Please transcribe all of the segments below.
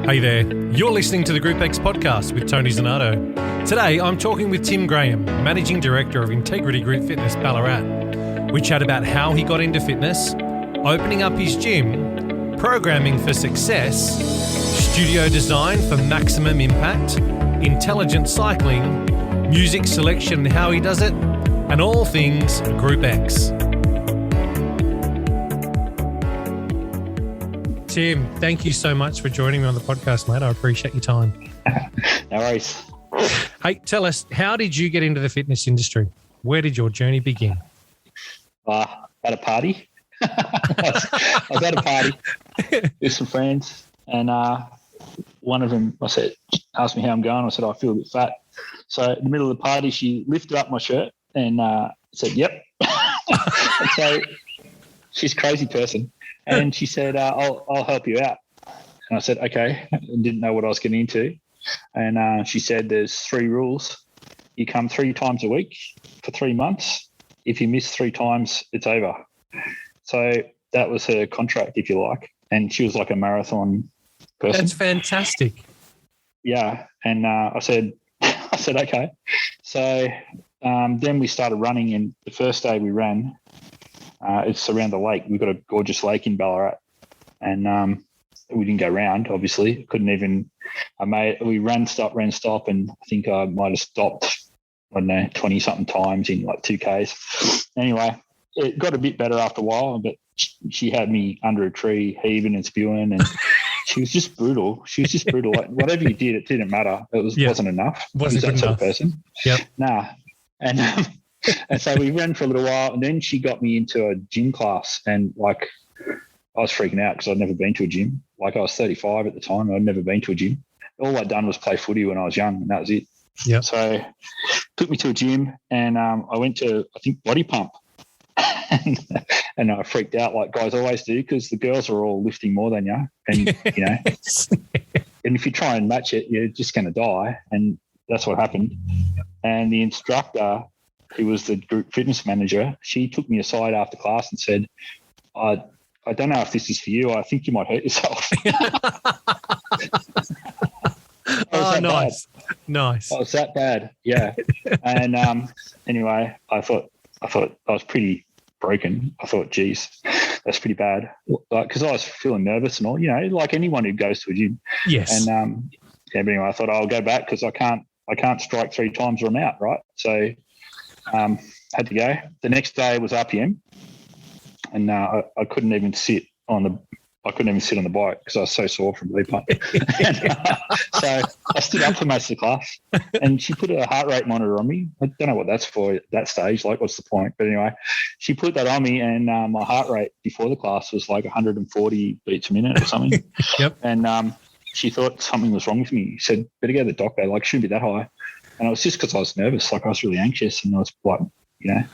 Hey there, you're listening to the GROUPEX podcast with Tony Zanato. Today, I'm talking with Tim Graham, Managing Director of Integrity Group Fitness Ballarat. We chat about how he got into fitness, opening up his gym, programming for success, studio design for maximum impact, intelligent cycling, music selection and how he does it, and all things GROUPEX. Tim, thank you so much for joining me on the podcast, mate. I appreciate your time. No worries. Hey, tell us, how did you get into the fitness industry? Where did your journey begin? At a party. I was at a party with some friends, and one of them asked me how I'm going. I said, I feel a bit fat. So in the middle of the party, she lifted up my shirt and said, yep. So she's a crazy person. And she said, I'll help you out. And I said, okay. And didn't know what I was getting into. And she said, there's 3 rules. You come 3 times a week for 3 months. If you miss 3 times, it's over. So that was her contract, if you like. And she was like a marathon person. That's fantastic. Yeah. And I said, okay. So then we started running, and the first day we ran, it's around the lake. We've got a gorgeous lake in Ballarat, and we didn't go round, obviously. Couldn't even. We ran, stop, and I think I might have stopped, 20-something times in like 2Ks. Anyway, it got a bit better after a while, but she had me under a tree heaving and spewing, and she was just brutal. Like, whatever you did, it didn't matter. It wasn't enough. Wasn't that good sort enough. of person. Yep. Nah. And so we ran for a little while, and then she got me into a gym class, and like I was freaking out because I'd never been to a gym. Like I was 35 at the time. I'd never been to a gym. All I'd done was play footy when I was young, and that was it. Yeah. So took me to a gym, and I went to, I think, Body Pump. And I freaked out like guys always do, because the girls are all lifting more than you. And, and if you try and match it, you're just going to die. And that's what happened. And the instructor, who was the group fitness manager, she took me aside after class and said, I don't know if this is for you. I think you might hurt yourself. Oh, nice. Bad. Nice. Oh, it was that bad. Yeah. And anyway, I thought I was pretty broken. I thought, geez, that's pretty bad. Because I was feeling nervous and all, like anyone who goes to a gym. Yes. And but anyway, I thought I'll go back because I can't strike 3 times or I'm out, right? So had to go. The next day was RPM, and I couldn't even sit on the bike because I was so sore from leap up. So I stood up for most of the class, and she put a heart rate monitor on me. I don't know what that's for at that stage. Like, what's the point? But anyway, she put that on me, and my heart rate before the class was like 140 beats a minute or something. Yep. And she thought something was wrong with me. She said, better go to the doctor. Like, shouldn't be that high. And it was just because I was nervous. Like, I was really anxious, and I was like,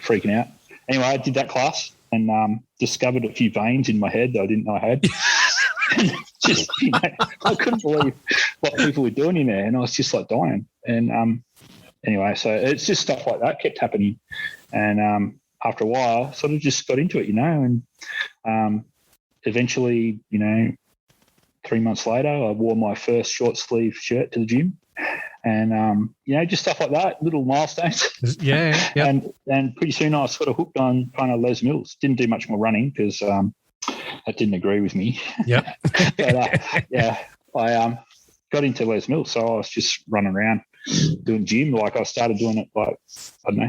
freaking out. Anyway, I did that class and discovered a few veins in my head that I didn't know I had. Just, I couldn't believe what people were doing in there, and I was just like dying. And anyway, so it's just stuff like that kept happening. And after a while, I sort of just got into it, and eventually, 3 months later, I wore my first short sleeve shirt to the gym. And, just stuff like that, little milestones. Yeah. Yep. And pretty soon I was sort of hooked on kind of Les Mills. Didn't do much more running because that didn't agree with me. Yep. But, I got into Les Mills. So I was just running around doing gym. Like I started doing it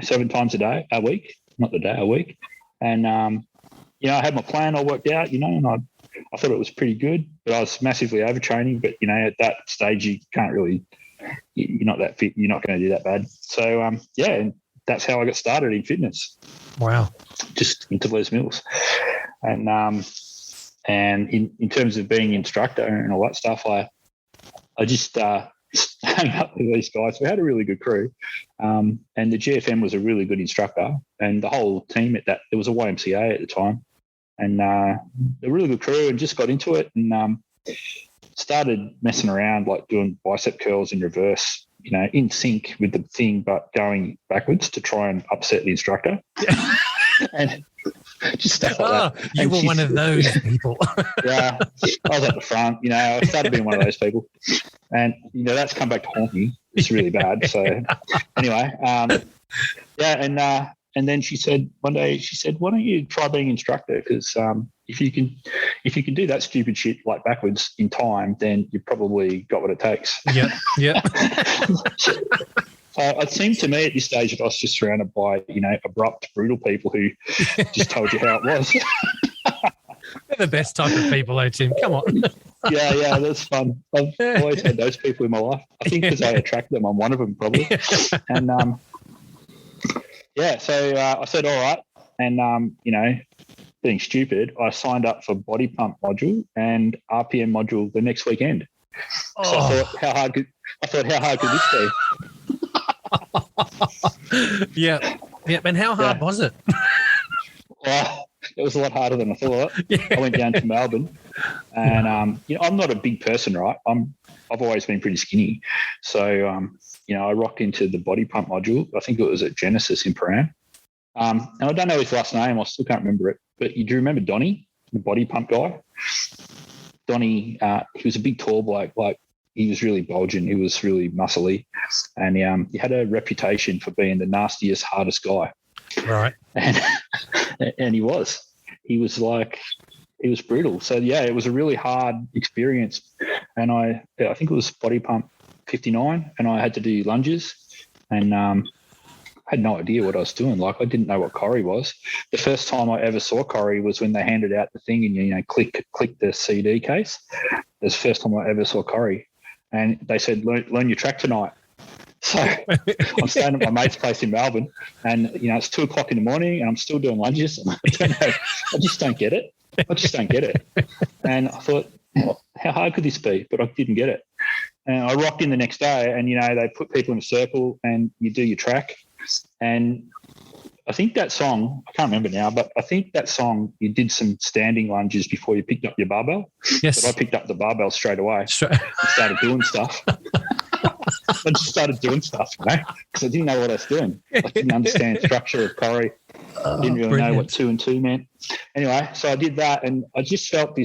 7 times a week, not the day, a week. And, I had my plan all worked out, and I thought it was pretty good, but I was massively overtraining. But, at that stage, you can't really, you're not that fit, you're not going to do that bad. So, and that's how I got started in fitness. Wow. Just into Les Mills. And in terms of being instructor and all that stuff, I just hung up with these guys. We had a really good crew. And the GFM was a really good instructor, and the whole team at that, it was a YMCA at the time. And a really good crew, and just got into it and started messing around, like doing bicep curls in reverse, in sync with the thing, but going backwards to try and upset the instructor. And just stuff like that. You And were one of those people. Yeah, I was at the front. I started being one of those people, and that's come back to haunt me. It's really bad. So anyway, and then she said one day, why don't you try being instructor? Because if you can do that stupid shit like backwards in time, then you've probably got what it takes. Yep. So it seemed to me at this stage that I was just surrounded by, abrupt, brutal people who just told you how it was. They're the best type of people, though, Tim. Come on. Yeah, that's fun. I've always had those people in my life. I think because I attract them, I'm one of them probably. And so I said, all right. And, being stupid, I signed up for body pump module and RPM module the next weekend. So I thought, how hard could this be? Yeah. And how hard was it? Well, it was a lot harder than I thought. I went down to Melbourne, and I'm not a big person, right? I've always been pretty skinny, so I rocked into the body pump module. I think it was at Genesis in Paran, and I don't know his last name. I still can't remember it. But you do remember Donnie, the body pump guy? Donnie, he was a big, tall bloke. Like, he was really bulging. He was really muscly, and he had a reputation for being the nastiest, hardest guy. Right. And he was brutal. So yeah, it was a really hard experience. And I think it was body pump 59, and I had to do lunges, and I had no idea what I was doing. Like, I didn't know what Corrie was. The first time I ever saw Corrie was when they handed out the thing and click the CD case. It was the first time I ever saw Corrie, and they said, learn your track tonight. So I'm staying at my mate's place in Melbourne, and it's 2:00 in the morning, and I'm still doing lunges. And I don't know, I just don't get it. And I thought, how hard could this be? But I didn't get it. And I rocked in the next day, and they put people in a circle, and you do your track. And I think that song, I can't remember now, but I think that song, you did some standing lunges before you picked up your barbell. Yes. But I picked up the barbell straight away. And started doing stuff. I just started doing stuff, because I didn't know what I was doing. I didn't understand structure of Corrie. Didn't really know what 2 and 2 meant. Anyway, so I did that, and I just felt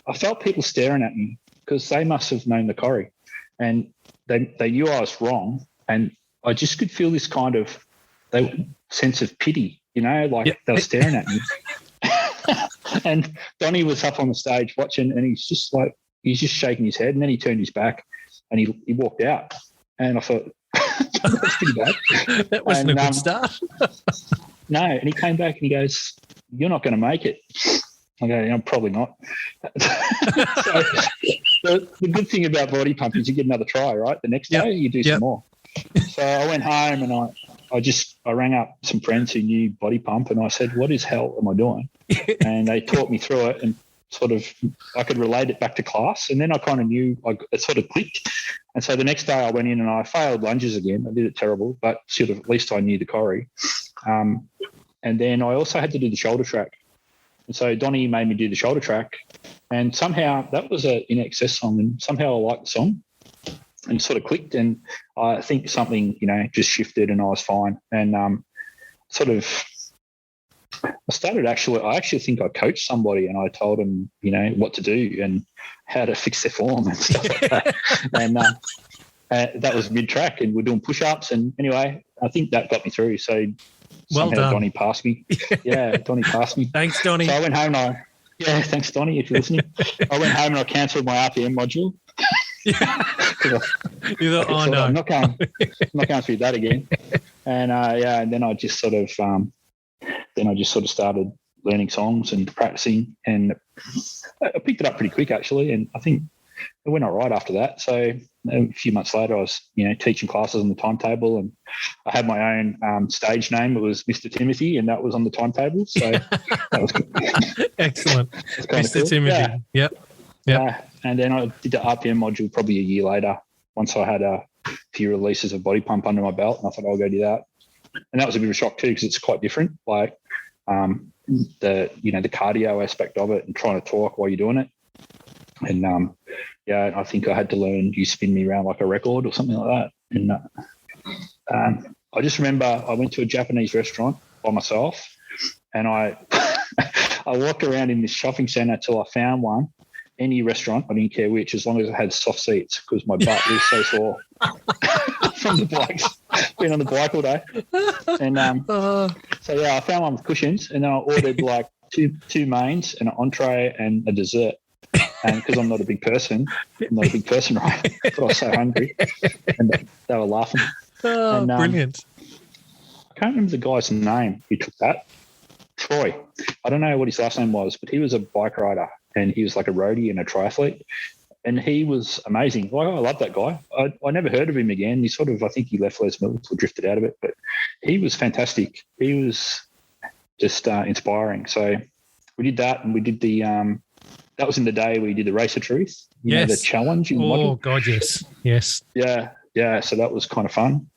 I felt people staring at me, because they must have known the Corrie, and they knew I was wrong, and I just could feel this kind of sense of pity, like they were staring at me. And Donnie was up on the stage watching, and he's just shaking his head, and then he turned his back and he walked out. And I thought, that's pretty bad. That wasn't a good start. No, and he came back and he goes, "You're not going to make it." I go, "I'm probably not." So the good thing about body pump is you get another try, right? The next day you do some more. So I went home and I rang up some friends who knew body pump, and I said, "What is hell am I doing?" And they taught me through it, and sort of I could relate it back to class. And then I kind of knew, it sort of clicked. And so the next day I went in and I failed lunges again. I did it terrible, but sort of at least I knew the Corrie. And then I also had to do the shoulder track. And so Donnie made me do the shoulder track, and somehow that was an In Excess song, and somehow I liked the song. And sort of clicked, and I think something, just shifted, and I was fine. And I actually think I coached somebody, and I told them, what to do and how to fix their form and stuff like that. And that was mid-track, and we're doing push-ups. And anyway, I think that got me through. So well somehow done. Donnie passed me. Yeah, Donnie passed me. Thanks, Donnie. So I went home and thanks, Donnie, if you're listening. I went home and I cancelled my RPM module. You thought, no, I'm not going through that again. And and then I just sort of started learning songs and practicing, and I picked it up pretty quick actually, and I think it went all right after that. So a few months later, I was teaching classes on the timetable, and I had my own stage name. It was Mr. Timothy, and that was on the timetable. So that was good. Excellent, Mr. Cool. Timothy. Yeah. Yep. And then I did the RPM module probably a year later, once I had a few releases of body pump under my belt, and I thought I'll go do that. And that was a bit of a shock too, because it's quite different. Like the cardio aspect of it, and trying to talk while you're doing it. And I think I had to learn you spin me around like a record or something like that. And I just remember I went to a Japanese restaurant by myself, and I I walked around in this shopping centre till I found one. Any restaurant, I didn't care which, as long as it had soft seats, because my butt was so sore from the bikes, been on the bike all day. And so yeah, I found one with cushions, and then I ordered like two mains, and an entree, and a dessert. And because I'm not a big person, right? But I was so hungry, and they were laughing. Oh, brilliant! I can't remember the guy's name who took that. Troy. I don't know what his last name was, but he was a bike rider, and he was like a roadie and a triathlete, and he was amazing. Like, I love that guy. I never heard of him again. I think he left Les Mills or drifted out of it, but he was fantastic. He was just inspiring. So we did that, and we did the that was in the day we did the Race of Truth. You know, the challenge. Oh God, yes. Yeah. So that was kind of fun.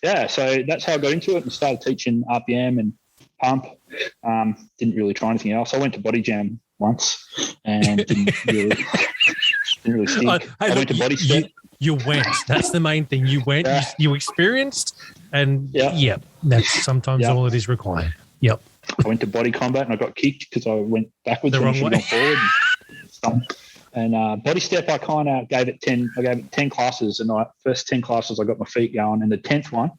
Yeah, so that's how I got into it and started teaching RPM and pump. Didn't really try anything else. I went to Body Jam once and didn't really stick. I went to Body Step. You went. That's the main thing. You went. Yeah. You experienced, and that's sometimes all it is required. Yep. I went to Body Combat and I got kicked because I went backwards and I should have gone forward. And Body Step, I kind of gave it 10. I gave it 10 classes, and first 10 classes I got my feet going, and the 10th one,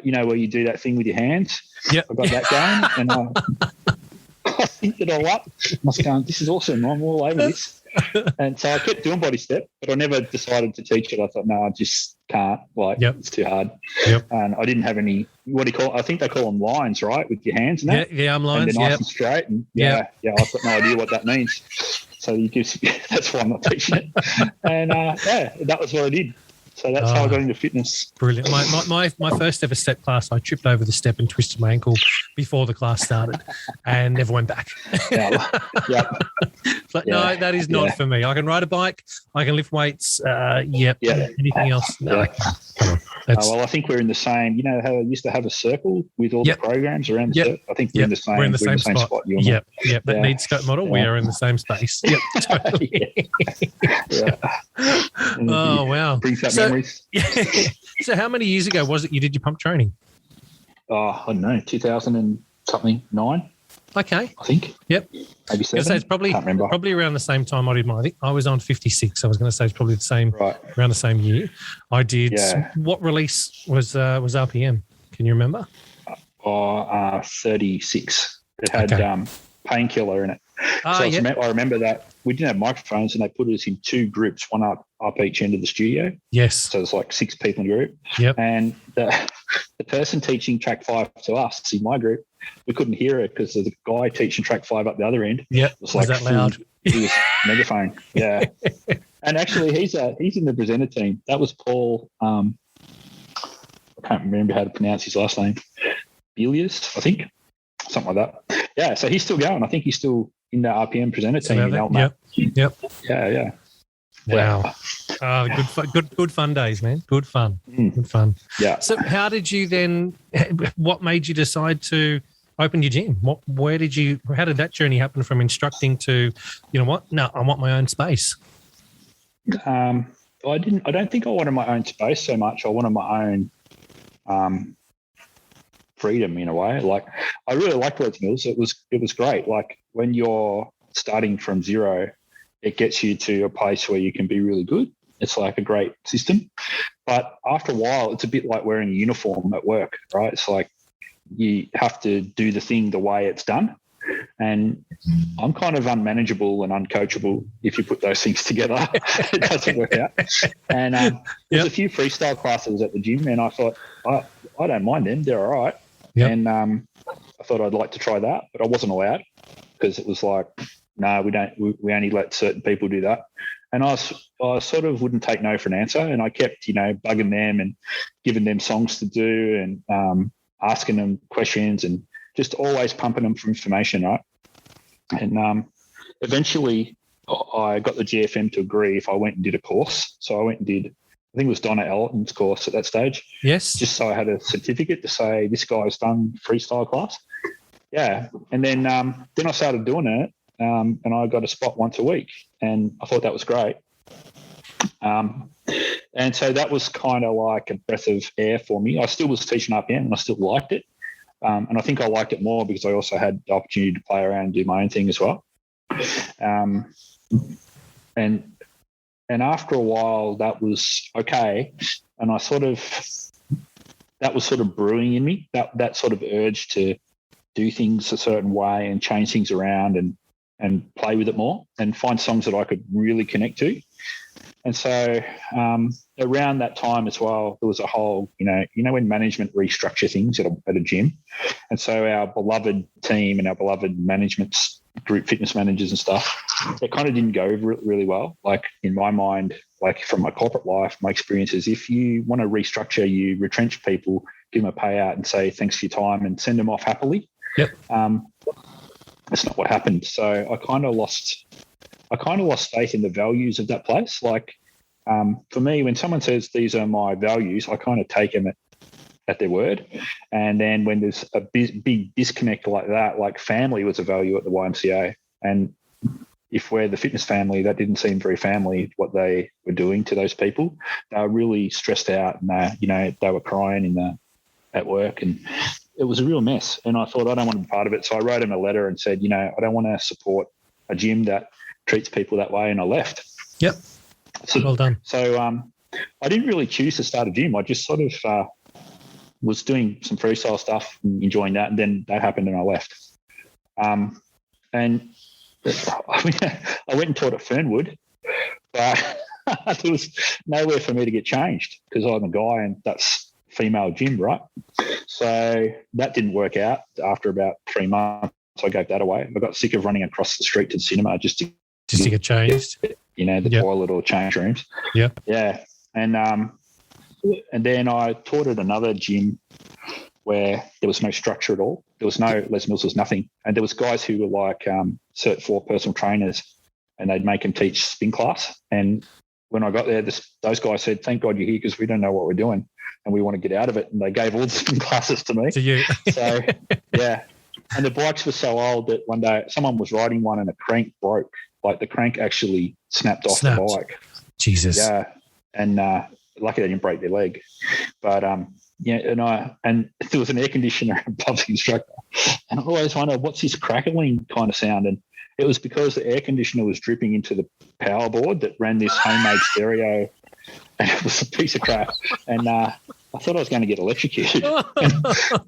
you know, where you do that thing with your hands. Yep. I got that going, and I synced it all up. I was going, this is awesome. I'm all over this. And so I kept doing Body Step, but I never decided to teach it. I thought, no, I just can't. It's too hard. Yep. And I didn't have any. What do you call? I think they call them lines, right, with your hands. And that. Yeah, I'm lines. And they're nice and straight. And I've got no idea what that means. So that's why I'm not teaching it. And that was what I did. So that's how I got into fitness. Brilliant. My first ever step class, I tripped over the step and twisted my ankle before the class started and never went back. But no, that is not for me. I can ride a bike. I can lift weights. Anything else? No. Well, I think we're in the same. You know how I used to have a circle with all the programs around the circle? I think we're in the same. We're in the same spot. Yep. That needs scope model. We are in the same space. Yep. Totally. Oh wow. Brings back memories. So how many years ago was it you did your pump training? I don't know, 2000 and something, 9. Okay. I think. Yep. Maybe 7. So it's probably around the same time I did mine. I think I was on 56. I was going to say it's probably the same around the same year. I did. Yeah. What release was RPM? Can you remember? 36. It had Painkiller in it. I remember that we didn't have microphones, and they put us in 2 groups, one up each end of the studio. Yes. So it's like 6 people in a group. Yep. And the person teaching track 5 to us in my group, we couldn't hear it because the guy teaching track 5 up the other end. Yep. Was like that loud? He was megaphone. Yeah. And actually, he's in the presenter team. That was Paul. I can't remember how to pronounce his last name. Belias, I think. Something like that. Yeah, so he's still going. I think he's still in the RPM presenter team in Elma. Yep. Yeah. Wow. Good fun days, man. Good fun. Good fun. Yeah. So how did you then, what made you decide to open your gym? How did that journey happen from instructing to, you know what? No, I want my own space. I don't think I wanted my own space so much. I wanted my own freedom in a way. Like, I really liked Les Mills. It was great. Like, when you're starting from zero, it gets you to a place where you can be really good. It's like a great system. But after a while, it's a bit like wearing a uniform at work, right? It's like you have to do the thing the way it's done. And I'm kind of unmanageable and uncoachable if you put those things together. It doesn't work out. And there's a few freestyle classes at the gym, and I thought, I don't mind them. They're all right. Yep. And I thought I'd like to try that, but I wasn't allowed because it was like, no, we don't. We only let certain people do that. And I sort of wouldn't take no for an answer, and I kept, bugging them and giving them songs to do and asking them questions and just always pumping them for information, right? And eventually, I got the GFM to agree if I went and did a course. So I went and did, I think it was Donna Elton's course at that stage. Yes. Just so I had a certificate to say this guy's done freestyle class. Yeah. And then I started doing it, and I got a spot once a week, and I thought that was great. And so that was kind of like a breath of air for me. I still was teaching RPM and I still liked it. And I think I liked it more because I also had the opportunity to play around and do my own thing as well. And after a while, that was okay. And that was sort of brewing in me, that sort of urge to do things a certain way and change things around and play with it more and find songs that I could really connect to. And so around that time as well, there was a whole, when management restructure things at a gym. And so our beloved team and our beloved management group fitness managers and stuff, it kind of didn't go really well. Like in my mind, like from my corporate life, my experience is if you want to restructure, you retrench people, give them a payout and say, thanks for your time and send them off happily. Yep. That's not what happened. So I kind of lost faith in the values of that place. Like for me, when someone says these are my values, I kind of take them at their word. And then when there's a big disconnect like that, like family was a value at the YMCA. And if we're the fitness family, that didn't seem very family, what they were doing to those people. They were really stressed out and they were crying at work, and it was a real mess. And I thought, I don't want to be part of it. So I wrote him a letter and said, I don't want to support a gym that treats people that way. And I left. Yep. So, well done. So I didn't really choose to start a gym. I just sort of was doing some freestyle stuff and enjoying that. And then that happened and I left. And I went and taught at Fernwood, but there was nowhere for me to get changed because I'm a guy and that's female gym, right? So that didn't work out. After about 3 months, I gave that away. I got sick of running across the street to the cinema just to get changed. The toilet or change rooms. Yeah. Yeah. And then I taught at another gym where there was no structure at all. There was no Les Mills, was nothing. And there was guys who were like Cert 4 personal trainers, and they'd make them teach spin class. And when I got there, those guys said, thank God you're here because we don't know what we're doing and we want to get out of it. And they gave all the spin classes to me. To you. So, yeah. And the bikes were so old that one day someone was riding one and a crank broke. Like the crank actually snapped off the bike. Jesus. Yeah. And lucky they didn't break their leg. But and there was an air conditioner above the instructor. And I always wondered, what's this crackling kind of sound? And it was because the air conditioner was dripping into the power board that ran this homemade stereo. And it was a piece of crap. And I thought I was going to get electrocuted.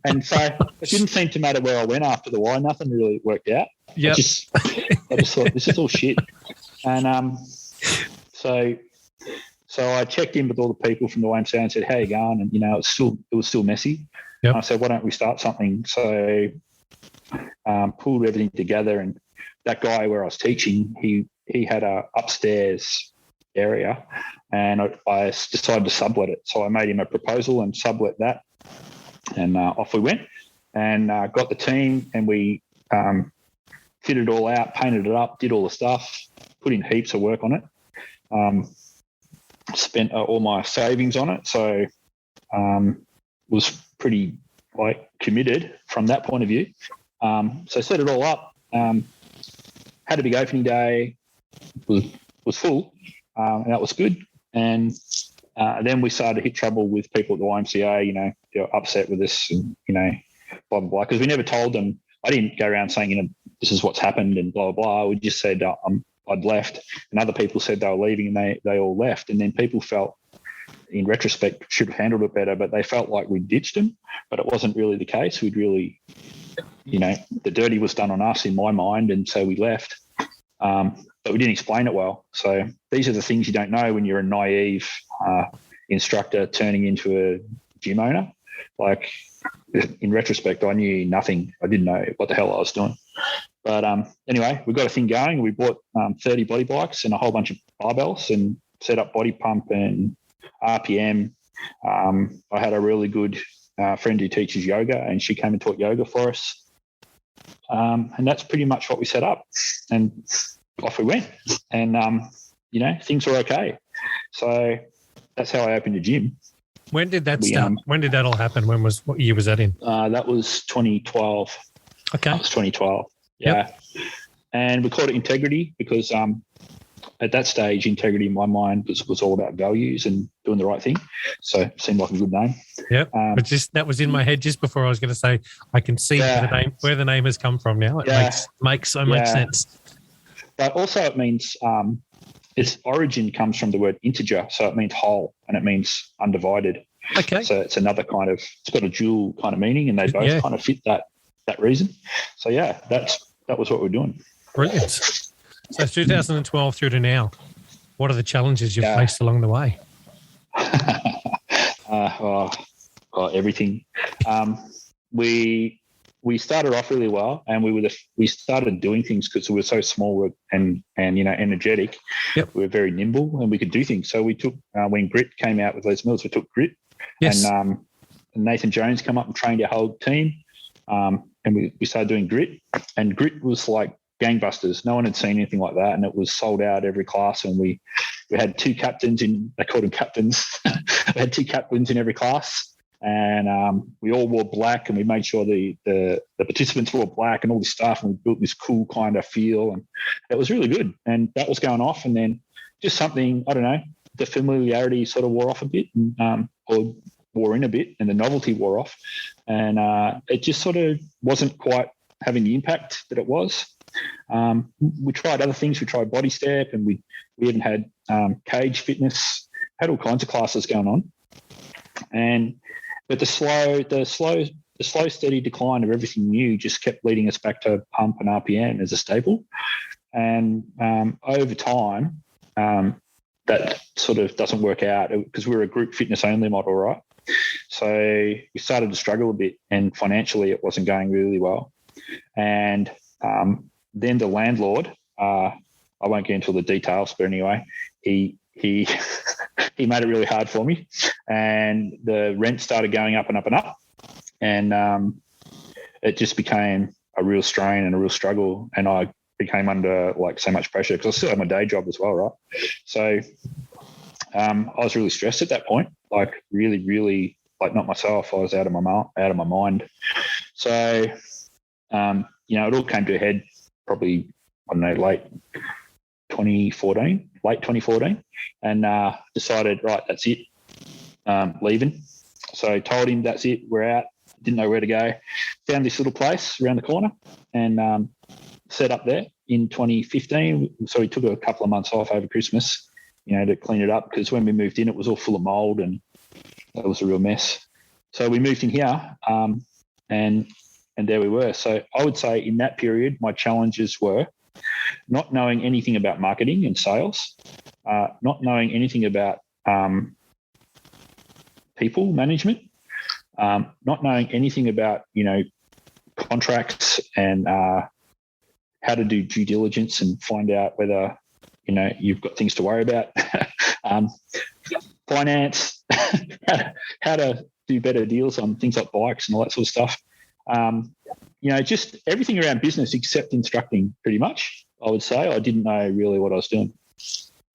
and so it didn't seem to matter where I went after the while. Nothing really worked out. Yep. I just thought, this is all shit. And so I checked in with all the people from the YMCA and said, how you going? And, it was still messy. Yep. And I said, why don't we start something? So pulled everything together. And that guy where I was teaching, he had a upstairs area, and I decided to sublet it. So I made him a proposal and sublet that, and off we went, and got the team, and we fitted it all out, painted it up, did all the stuff, put in heaps of work on it, spent all my savings on it, so was pretty committed from that point of view. So set it all up, had a big opening day, was full, and that was good. And then we started to hit trouble with people at the YMCA, they're upset with us and, blah, blah, blah. Because we never told them. I didn't go around saying, this is what's happened and blah, blah, blah. We just said I'd left, and other people said they were leaving, and they all left. And then people felt, in retrospect, should have handled it better, but they felt like we ditched them. But it wasn't really the case. We'd really, the dirty was done on us in my mind, and so we left. But we didn't explain it well. So these are the things you don't know when you're a naive instructor turning into a gym owner. Like, in retrospect, I knew nothing. I didn't know what the hell I was doing. But anyway, we got a thing going. We bought 30 body bikes and a whole bunch of barbells and set up body pump and RPM. I had a really good friend who teaches yoga, and she came and taught yoga for us. And that's pretty much what we set up. And off we went. And, things were okay. So that's how I opened a gym. When did that start? When did that all happen? What year was that in? That was 2012. Okay. That was 2012. Yeah. Yep. And we called it Integrity because at that stage, integrity in my mind was all about values and doing the right thing. So it seemed like a good name. Yeah, but that was in my head just before I was going to say, I can see where the name has come from now. It makes so much sense. But also it means its origin comes from the word integer. So it means whole and it means undivided. Okay. So it's another kind of, it's got a dual kind of meaning, and they both kind of fit that reason. So that was what we're doing. Brilliant. So 2012 through to now, what are the challenges you've faced along the way? Everything. We started off really well, and we started doing things because we were so small and energetic. Yep. We were very nimble and we could do things. So we took when Grit came out with Les Mills, we took Grit. Yes. And Nathan Jones come up and trained our whole team, and we started doing Grit. And Grit was like gangbusters. No one had seen anything like that, and it was sold out every class. And we had two captains they called them captains. We had two captains in every class, and we all wore black, and we made sure the participants wore black and all this stuff, and we built this cool kind of feel, and it was really good. And that was going off, and then just something, I don't know, the familiarity sort of wore off a bit, and, or wore in a bit, and the novelty wore off, and it just sort of wasn't quite having the impact that it was. We tried other things. We tried body step, and we even had cage fitness, had all kinds of classes going on. But the slow, steady decline of everything new just kept leading us back to pump and RPM as a staple. And over time, that sort of doesn't work out because we're a group fitness only model, right? So we started to struggle a bit, and financially it wasn't going really well. And then the landlord, I won't get into the details, but anyway, he he made it really hard for me, and the rent started going up and up and up, and it just became a real strain and a real struggle, and I became under like so much pressure because I still had my day job as well, right? So I was really stressed at that point, like really, really, like not myself. I was out of my mind. So it all came to a head probably, I don't know, late 2014, and decided, right, that's it, leaving. So told him that's it, we're out. Didn't know where to go. Found this little place around the corner and set up there in 2015. So we took a couple of months off over Christmas, to clean it up, because when we moved in, it was all full of mold and that was a real mess. So we moved in here, and there we were. So I would say in that period, my challenges were not knowing anything about marketing and sales, not knowing anything about people management, not knowing anything about, contracts and how to do due diligence and find out whether, you've got things to worry about, finance, how to do better deals on things like bikes and all that sort of stuff. Just everything around business except instructing, pretty much, I would say. I didn't know really what I was doing.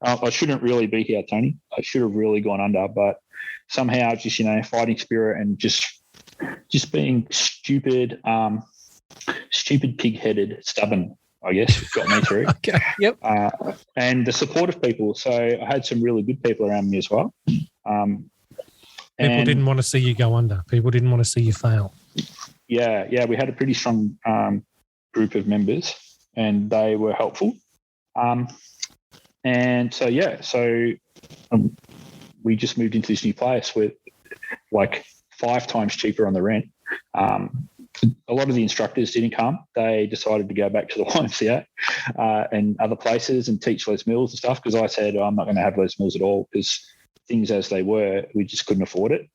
I shouldn't really be here, Tony. I should have really gone under, but somehow just, fighting spirit and just being stupid, pig-headed, stubborn, I guess, got me through. Okay. Yep. And the support of people. So I had some really good people around me as well. People didn't want to see you go under. People didn't want to see you fail. Yeah. We had a pretty strong group of members, and they were helpful. We just moved into this new place with like 5 times cheaper on the rent. A lot of the instructors didn't come. They decided to go back to the YMCA and other places and teach Les Mills and stuff, because I said, I'm not going to have Les Mills at all, because things as they were, we just couldn't afford it.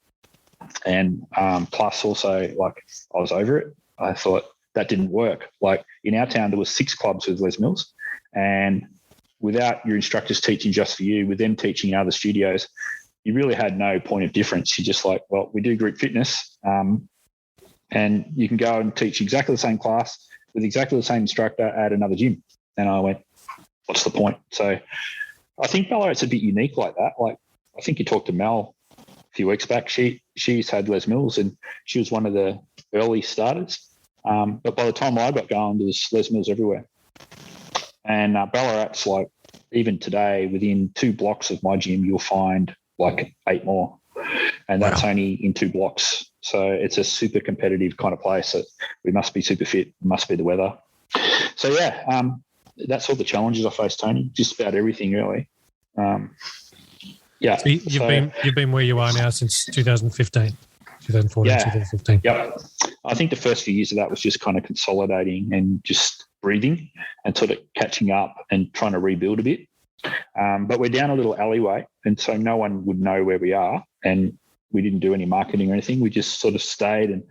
And plus also, like, I was over it. I thought that didn't work. Like in our town, there was 6 clubs with Les Mills, and without your instructors teaching just for you, with them teaching in other studios, you really had no point of difference. You're just like, well, we do group fitness, and you can go and teach exactly the same class with exactly the same instructor at another gym. And I went, what's the point? So I think Ballarat's a bit unique like that. Like, I think you talked to Mel a few weeks back. She's had Les Mills, and she was one of the early starters. But by the time I got going, there was Les Mills everywhere. And Ballarat's like even today, within 2 blocks of my gym, you'll find like 8 more. And that's only in 2 blocks. So it's a super competitive kind of place. We must be super fit. It must be the weather. So, yeah, that's all the challenges I face, Tony. Just about everything, really. Yeah. So you've been where you are now since 2015, 2014, 2015. Yep. I think the first few years of that was just kind of consolidating and just breathing and sort of catching up and trying to rebuild a bit. But we're down a little alleyway, and so no one would know where we are. And we didn't do any marketing or anything. We just sort of stayed and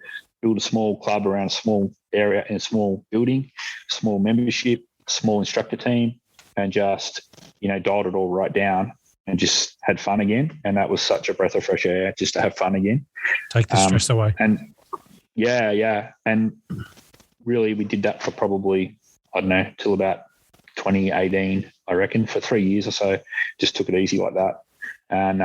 built a small club around a small area in a small building, small membership, small instructor team, and just, dialed it all right down and just had fun again. And that was such a breath of fresh air just to have fun again. Take the stress away. And yeah. And really we did that for probably, I don't know, till about 2018, I reckon, for 3 years or so. Just took it easy like that. And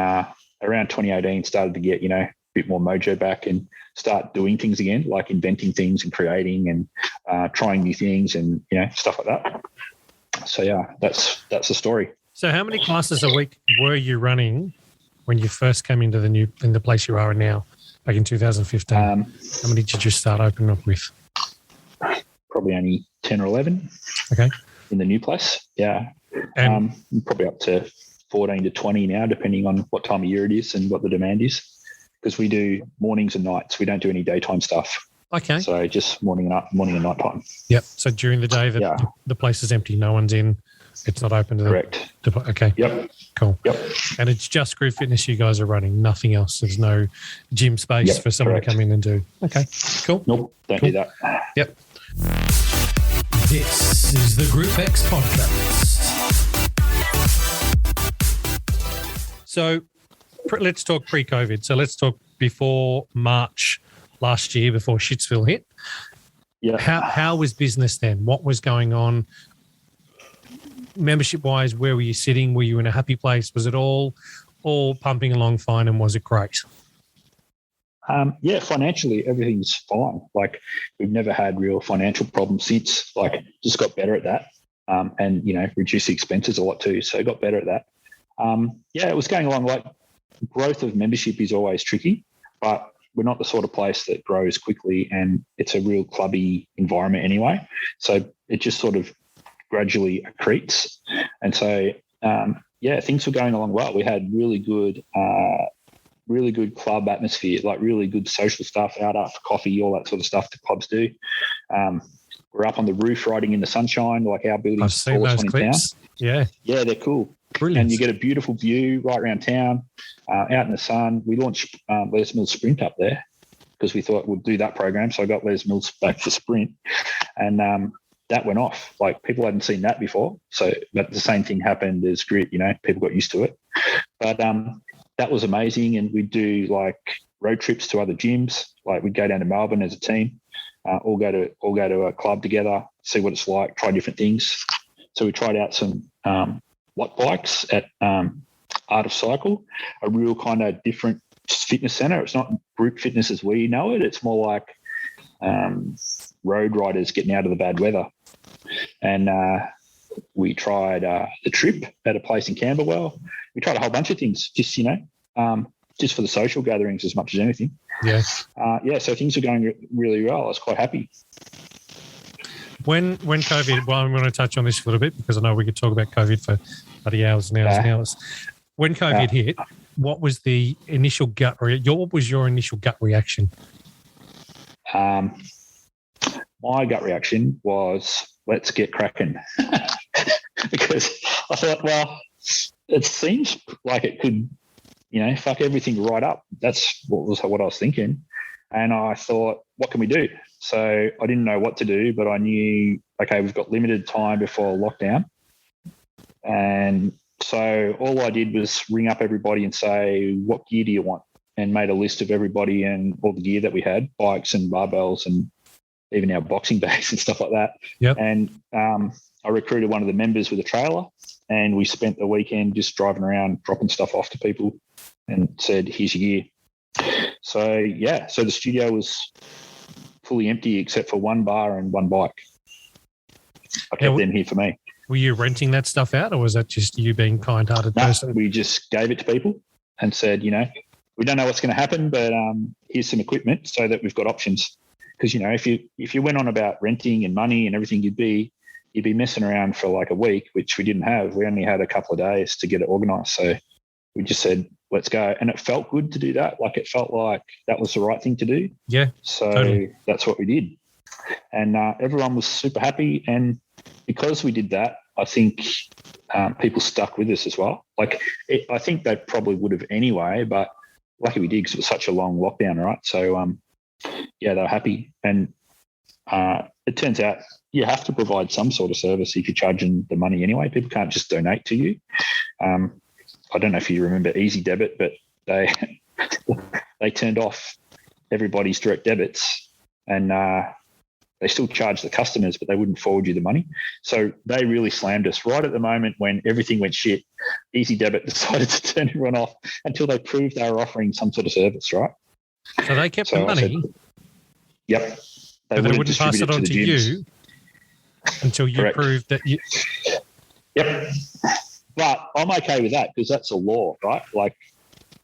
around 2018 started to get, a bit more mojo back and start doing things again, like inventing things and creating and trying new things and, stuff like that. So, yeah, that's the story. So how many classes a week were you running when you first came into the place you are in now, back in 2015? How many did you start opening up with? Probably only 10 or 11. Okay. In the new place, yeah. And probably up to 14 to 20 now, depending on what time of year it is and what the demand is. Because we do mornings and nights. We don't do any daytime stuff. Okay. So just morning and night time. Yep. So during the day, the place is empty. No one's in. It's not open to the... Correct. Okay. Yep. Cool. Yep. And it's just group fitness you guys are running, nothing else. There's no gym space for someone to come in and do. Okay. Cool. Nope. Don't do that. Yep. This is the GROUPEX podcast. So let's talk pre-COVID. So let's talk before March last year, before Shitsville hit. Yeah. How was business then? What was going on? Membership-wise, where were you sitting? Were you in a happy place? Was it all pumping along fine, and was it great? Yeah, financially, everything's fine. Like, we've never had real financial problems since. Like, just got better at that, and reduced the expenses a lot too. So got better at that. Yeah, it was going along. Like, growth of membership is always tricky, but we're not the sort of place that grows quickly, and it's a real clubby environment anyway. So it just sort of gradually accretes. And so, things were going along well. We had really good club atmosphere, like really good social stuff, out after coffee, all that sort of stuff the clubs do. We're up on the roof riding in the sunshine, like our building's I've seen those clips. Yeah, they're cool. Brilliant. And you get a beautiful view right around town, out in the sun. We launched Les Mills Sprint up there because we thought we'd do that program. So I got Les Mills back for Sprint, and that went off. Like, people hadn't seen that before. So, but the same thing happened as Grit. People got used to it. But that was amazing. And we'd do like road trips to other gyms. Like, we'd go down to Melbourne as a team, all go to a club together, see what it's like, try different things. So we tried out some watt bikes at Art of Cycle, a real kind of different fitness center. It's not group fitness as we know it. It's more like road riders getting out of the bad weather. And we tried the trip at a place in Camberwell. We tried a whole bunch of things, just for the social gatherings as much as anything. Yeah. So things are going really well. I was quite happy. When COVID, well, I'm going to touch on this a little bit because I know we could talk about COVID for bloody hours and hours and hours. When COVID hit, what was the initial what was your initial gut reaction? My gut reaction was, let's get cracking. Because I thought, well, it seems like it could, fuck everything right up. That's what I was thinking. And I thought, what can we do? So I didn't know what to do, but I knew, okay, we've got limited time before lockdown. And so all I did was ring up everybody and say, what gear do you want? And made a list of everybody and all the gear that we had, bikes and barbells and even our boxing bags and stuff like that. Yep. And I recruited one of the members with a trailer, and we spent the weekend just driving around, dropping stuff off to people and said, here's your gear. So the studio was fully empty except for one bar and one bike. I kept them here for me. Were you renting that stuff out, or was that just you being kind-hearted No, person? we just gave it to people and said, we don't know what's going to happen, but here's some equipment so that we've got options. Because if you went on about renting and money and everything, you'd be messing around for like a week, which we didn't have. We only had a couple of days to get it organised. So we just said, let's go. And it felt good to do that. Like it felt like that was the right thing to do. Yeah. So totally. That's what we did. And everyone was super happy. And because we did that, I think people stuck with us as well. I think they probably would have anyway, but lucky we did because it was such a long lockdown, right? So, they were happy. And it turns out you have to provide some sort of service if you're charging the money anyway. People can't just donate to you. I don't know if you remember Easy Debit, but they turned off everybody's direct debits and they still charge the customers, but they wouldn't forward you the money. So they really slammed us right at the moment when everything went shit. Easy Debit decided to turn everyone off until they proved they were offering some sort of service, right? So they kept the money. Yep. They wouldn't pass it on to you until you proved that you. Yep. But I'm okay with that because that's a law, right? Like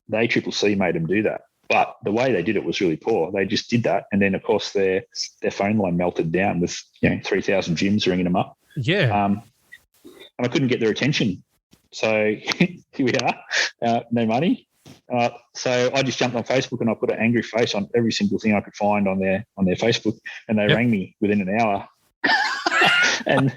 the ACCC made them do that. But the way they did it was really poor. They just did that. And then, of course, their phone line melted down with 3,000 gyms ringing them up. Yeah. And I couldn't get their attention. So here we are, no money. So I just jumped on Facebook and I put an angry face on every single thing I could find on their Facebook, and they rang me within an hour. and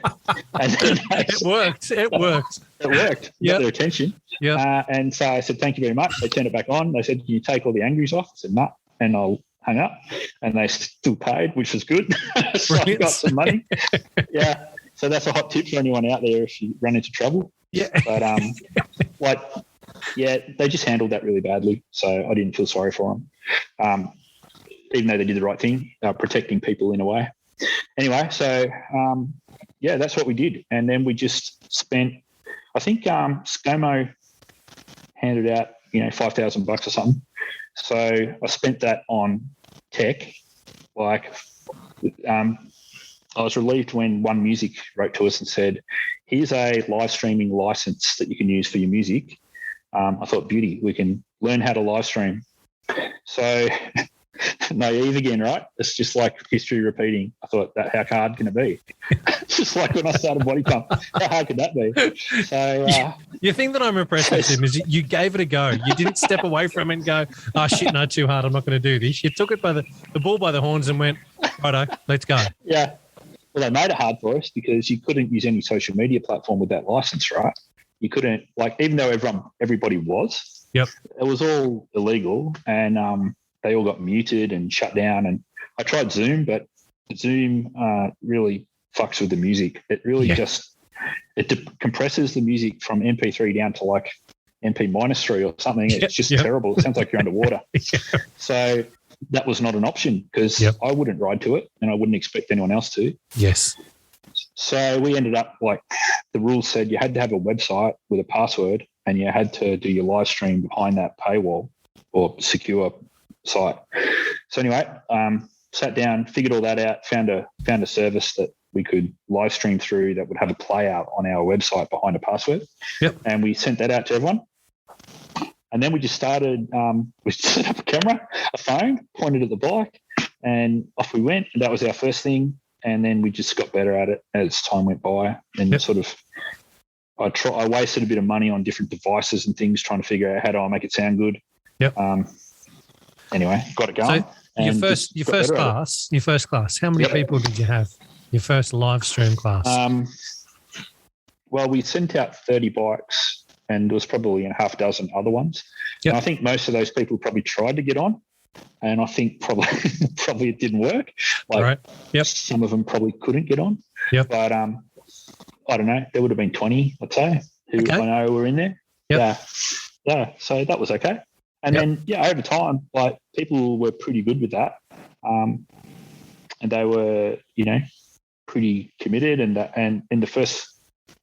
it worked. It worked. Got their attention. Yeah. And so I said, thank you very much. They turned it back on. They said, can you take all the angries off? I said, no. And I hung up, and they still paid, which was good. So I got some money. Yeah. So that's a hot tip for anyone out there if you run into trouble. Yeah. But they just handled that really badly. So I didn't feel sorry for them, even though they did the right thing, protecting people in a way. Anyway, so that's what we did. And then we just spent, I think ScoMo handed out, $5,000 or something. So I spent that on tech. I was relieved when One Music wrote to us and said, here's a live streaming license that you can use for your music. I thought, beauty, we can learn how to live stream. So naive again, right? It's just like history repeating. I thought, how hard can it be? It's just like when I started Body Pump. How hard could that be? So the thing that I'm impressed with, Tim, is you gave it a go. You didn't step away from it and go, oh, shit, no, too hard. I'm not going to do this. You took it by the bull by the horns and went, righto, let's go. Yeah. Well, they made it hard for us because you couldn't use any social media platform with that license, right? You couldn't, even though everybody was, it was all illegal, and they all got muted and shut down. And I tried Zoom, but Zoom really fucks with the music. It really compresses the music from MP3 down to like MP -3 or something. It's just terrible. It sounds like you're underwater. So that was not an option because I wouldn't ride to it, and I wouldn't expect anyone else to. Yes. So we ended up the rules said you had to have a website with a password, and you had to do your live stream behind that paywall or secure site. So anyway, sat down, figured all that out, found a service that we could live stream through that would have a play out on our website behind a password. Yep. And we sent that out to everyone. And then we just started, we set up a camera, a phone, pointed at the bike, and off we went. And that was our first thing. And then we just got better at it as time went by. And I wasted a bit of money on different devices and things trying to figure out how do I make it sound good. Yep. Anyway, got it going. So your first class, how many people did you have? Your first live stream class? Well, we sent out 30 bikes, and there was probably a half dozen other ones. Yep. And I think most of those people probably tried to get on, and I think probably it didn't work. Right. Yep. Some of them probably couldn't get on. Yep. But I don't know. There would have been 20, I'd say, who I know were in there. Yep. Yeah. So that was okay. And then over time, people were pretty good with that, and they were, pretty committed. And in the first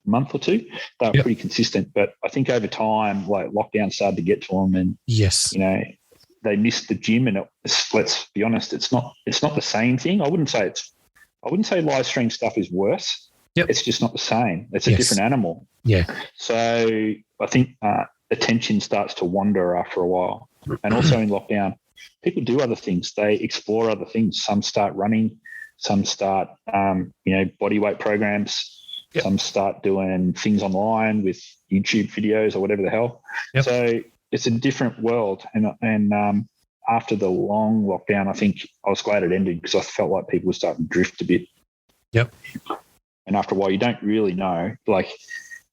month or two, they were pretty consistent. But I think over time, lockdown started to get to them, and they missed the gym. And let's be honest, it's not the same thing. I wouldn't say live stream stuff is worse. Yep. It's just not the same. It's a Yes. different animal. Yeah. So I think attention starts to wander after a while. And also in lockdown, people do other things. They explore other things. Some start running. Some start, body weight programs. Yep. Some start doing things online with YouTube videos or whatever the hell. Yep. So it's a different world. And after the long lockdown, I think I was glad it ended because I felt like people were starting to drift a bit. Yep. And after a while, you don't really know. Like,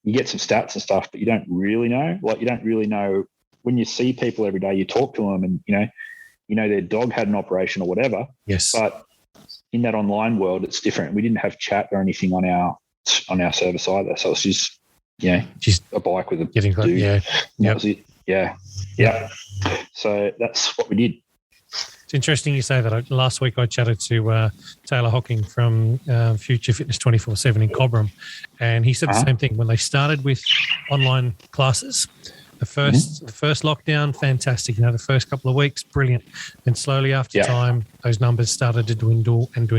you get some stats and stuff, but you don't really know. Like, you don't really know when you see people every day. You talk to them, and their dog had an operation or whatever. Yes. But in that online world, it's different. We didn't have chat or anything on our service either. So it's just a bike with a getting close. dude. Yeah. That was it. Yeah. So that's what we did. It's interesting you say that. Last week I chatted to Taylor Hocking from Future Fitness 24/7 in Cobram, and he said the same thing. When they started with online classes, the first lockdown, fantastic. The first couple of weeks, brilliant. And slowly after time, those numbers started to dwindle until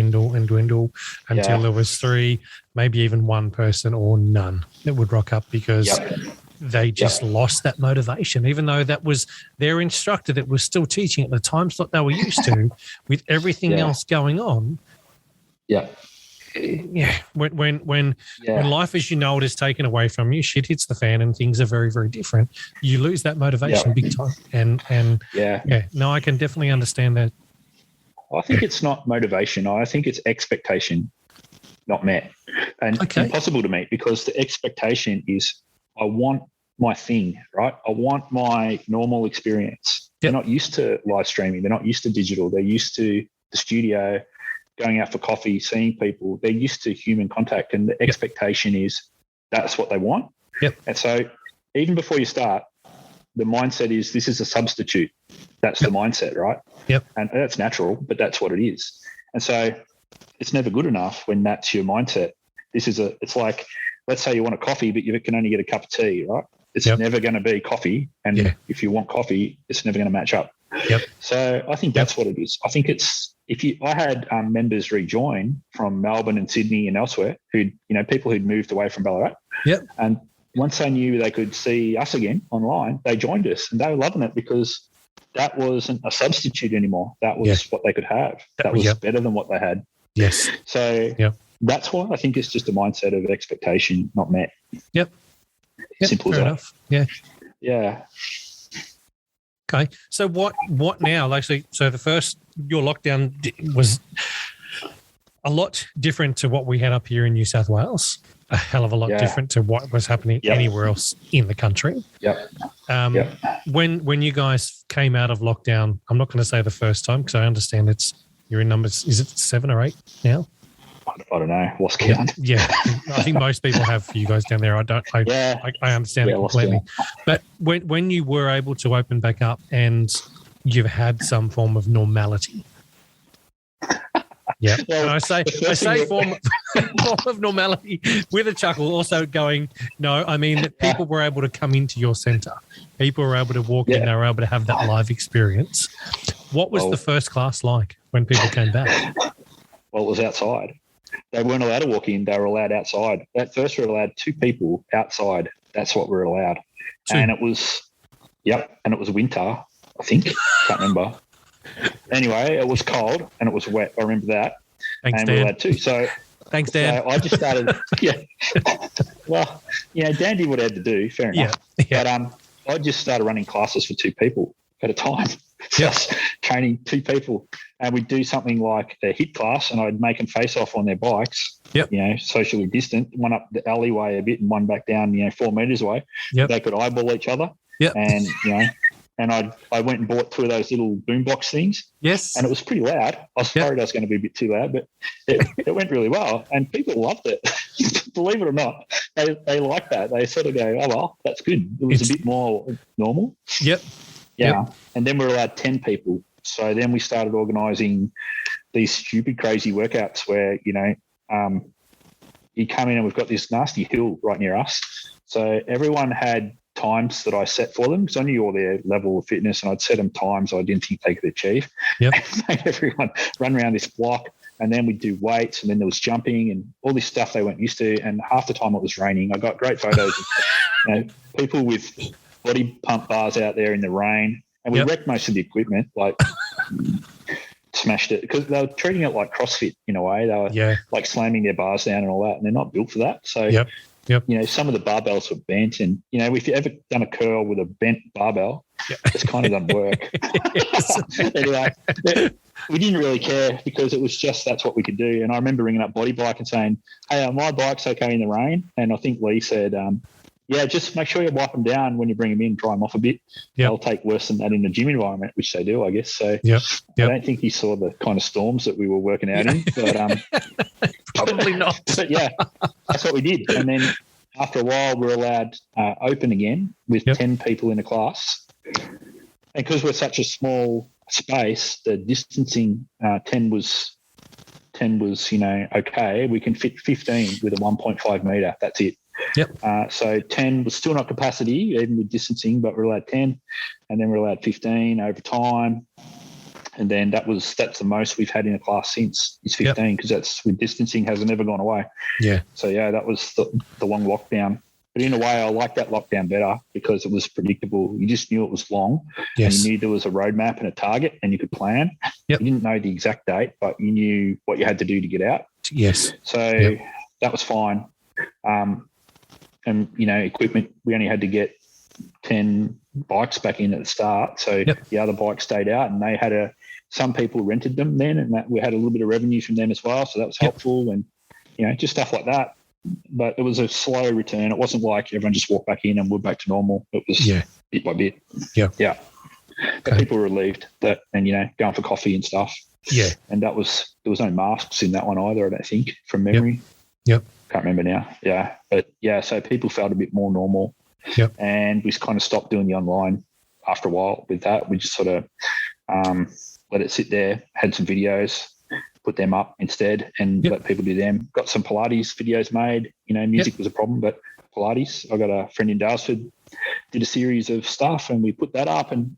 there was 3, maybe even 1 person or none that would rock up because they just lost that motivation, even though that was their instructor that was still teaching at the time slot they were used to with everything else going on. Yeah. Yeah. When life as you know it is taken away from you, shit hits the fan and things are very, very different. You lose that motivation big time. And no, I can definitely understand that. I think it's not motivation. I think it's expectation not met and impossible to meet, because the expectation is, I want my thing, right? I want my normal experience. They're not used to live streaming. They're not used to digital. They're used to the studio, going out for coffee, seeing people. They're used to human contact, and the expectation is that's what they want. Yep. And so even before you start, the mindset is this is a substitute. That's the mindset, right? Yep. And that's natural, but that's what it is. And so it's never good enough when that's your mindset. It's like, let's say you want a coffee, but you can only get a cup of tea, right? It's never going to be coffee. And if you want coffee, it's never going to match up. Yep. So I think that's what it is. I think it's, I had members rejoin from Melbourne and Sydney and elsewhere people who'd moved away from Ballarat. Yep. And once they knew they could see us again online, they joined us, and they were loving it because that wasn't a substitute anymore. That was what they could have. That was better than what they had. Yes. So that's why I think it's just a mindset of expectation not met. Yep. Simple as that. Enough. Yeah. Yeah. Okay. So what now? Actually, so your lockdown was a lot different to what we had up here in New South Wales. A hell of a lot different to what was happening anywhere else in the country. Yep. When you guys came out of lockdown, I'm not going to say the first time because I understand you're in numbers. Is it 7 or 8 now? I don't know. Lost count. Yeah. I think most people have you guys down there. I understand it completely. But when you were able to open back up and you've had some form of normality. Yeah. Well, and I say form of normality with a chuckle, also going, no, I mean that people were able to come into your centre. People were able to walk in, they were able to have that live experience. What was the first class like when people came back? Well, it was outside. They weren't allowed to walk in. They were allowed outside. At first, we were allowed 2 people outside. That's what we were allowed. 2. And it was, and it was winter, I think. Can't remember. Anyway, it was cold and it was wet. I remember that. Thanks, and Dan. we were allowed 2. So thanks, Dan. So I just started, Well, Dan did what he had to do. Fair enough. Yeah. But I just started running classes for 2 people at a time. Just training 2 people. And we'd do something like a HIIT class, and I'd make them face off on their bikes, socially distant, one up the alleyway a bit and one back down, 4 meters away. Yep. They could eyeball each other. Yep. And, and I went and bought 2 of those little boombox things. Yes. And it was pretty loud. I was worried I was going to be a bit too loud, but it went really well. And people loved it. Believe it or not, they like that. They sort of go, oh, well, that's good. It was a bit more normal. Yep. Yeah. Yep. And then we were allowed 10 people. So then we started organising these stupid, crazy workouts where, you come in and we've got this nasty hill right near us. So everyone had times that I set for them because I knew all their level of fitness, and I'd set them times I didn't think they could achieve. Yep. And made everyone run around this block And then we'd do weights, and then there was jumping and all this stuff they weren't used to. And half the time it was raining. I got great photos of people with body pump bars out there in the rain. And we wrecked most of the equipment, like smashed it, because they were treating it like CrossFit in a way. They were like slamming their bars down and all that, and they're not built for that. So, some of the barbells were bent, and, if you ever done a curl with a bent barbell, it's kind of doesn't work. Anyway, we didn't really care because it was just that's what we could do. And I remember ringing up Body Bike and saying, hey, my bike's okay in the rain. And I think Lee said, just make sure you wipe them down when you bring them in, dry them off a bit. They'll take worse than that in a gym environment, which they do, I guess. So I don't think he saw the kind of storms that we were working out in. But probably not. But that's what we did. And then after a while, we were allowed open again with 10 people in a class. And because we're such a small space, the distancing 10 was okay. We can fit 15 with a 1.5 metre. That's it. So 10 was still not capacity, even with distancing, but we're allowed 10, and then we're allowed 15 over time. And then that's the most we've had in a class since is 15, because that's with distancing hasn't ever gone away. So that was the long lockdown. But in a way, I like that lockdown better because it was predictable. You just knew it was long. And you knew there was a roadmap and a target, and you could plan. You didn't know the exact date, but you knew what you had to do to get out. So that was fine. And, equipment, we only had to get 10 bikes back in at the start. So the other bikes stayed out, and they had some people rented them then, and we had a little bit of revenue from them as well. So that was helpful, and, just stuff like that. But it was a slow return. It wasn't like everyone just walked back in and we're back to normal. It was bit by bit. But people were relieved that, and, going for coffee and stuff. And there was no masks in that one either, I don't think, from memory. Can't remember now. But so people felt a bit more normal. And we kind of stopped doing the online after a while with that. We just sort of let it sit there, had some videos, put them up instead, and let people do them. Got some Pilates videos made. Music was a problem, but Pilates, I got a friend in Dalesford, did a series of stuff, and we put that up, and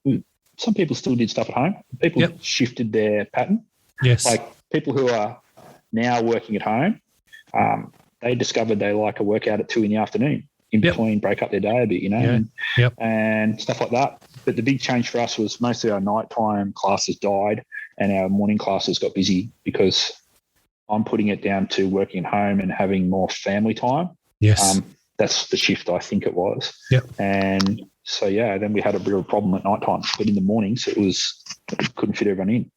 some people still did stuff at home. People shifted their pattern. Like people who are now working at home, they discovered they like a workout at 2 p.m. in between, break up their day a bit, and stuff like that. But the big change for us was most of our nighttime classes died and our morning classes got busy, because I'm putting it down to working at home and having more family time. That's the shift, I think it was. And so, then we had a real problem at nighttime, but in the mornings it couldn't fit everyone in.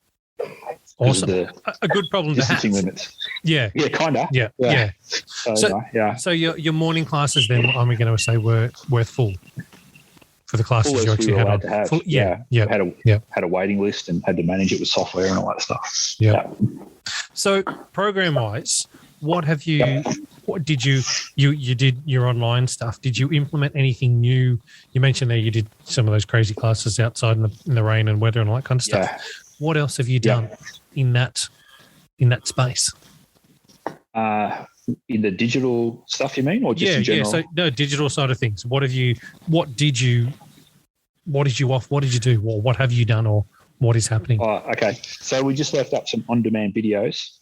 Awesome. A good problem to have. Limits. Kind of. So your morning classes then, I'm going to say, were full for the classes you actually had on. Full, had a waiting list and had to manage it with software and all that stuff. So program-wise, what have you? What did you did your online stuff? Did you implement anything new? You mentioned there you did some of those crazy classes outside in the rain and weather and all that kind of stuff. What else have you done in that space? In the digital stuff, you mean, or just in general? So no, digital side of things. What did you do? Or what have you done, or what is happening? Okay. So we just left up some on-demand videos.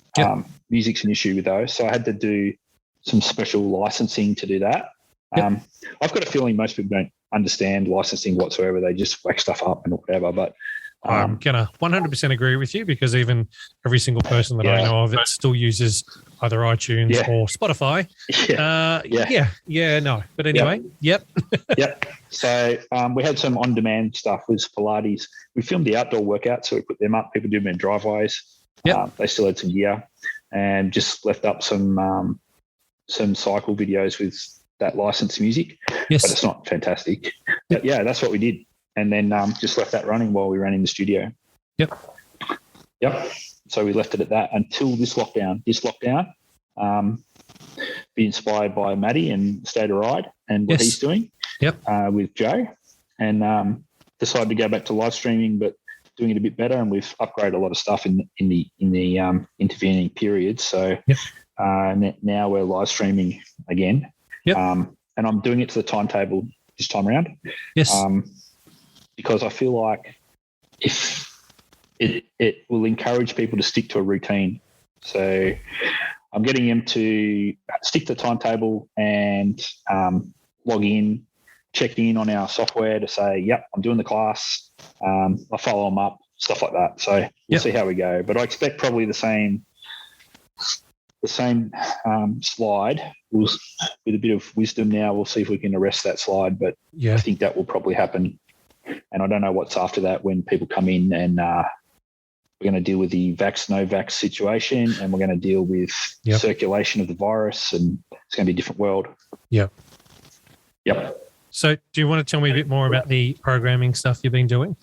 Music's an issue with those, so I had to do some special licensing to do that. I've got a feeling most people don't understand licensing whatsoever. They just whack stuff up and whatever, but I'm going to 100% agree with you, because even every single person that I know of, it still uses either iTunes or Spotify. But anyway, So we had some on-demand stuff with Pilates. We filmed the outdoor workouts, so we put them up. People do them in driveways. They still had some gear, and just left up some cycle videos with that licensed music. But it's not fantastic. But that's what we did. And then just left that running while we ran in the studio. So we left it at that until this lockdown. Be inspired by Matty and State of Ride and what he's doing with Joe, and decided to go back to live streaming, but doing it a bit better. And we've upgraded a lot of stuff in the intervening periods. So now we're live streaming again. And I'm doing it to the timetable this time around. Because I feel like if it will encourage people to stick to a routine. So I'm getting him to stick to the timetable and log in, check in on our software to say, yep, I'm doing the class. I follow them up, stuff like that. So we'll see how we go. But I expect probably the same slide. With a bit of wisdom now, we'll see if we can arrest that slide. But I think that will probably happen. And I don't know what's after that when people come in and we're going to deal with the vax, no vax situation, and we're going to deal with circulation of the virus, and it's going to be a different world. Yep. So do you want to tell me a bit more about the programming stuff you've been doing?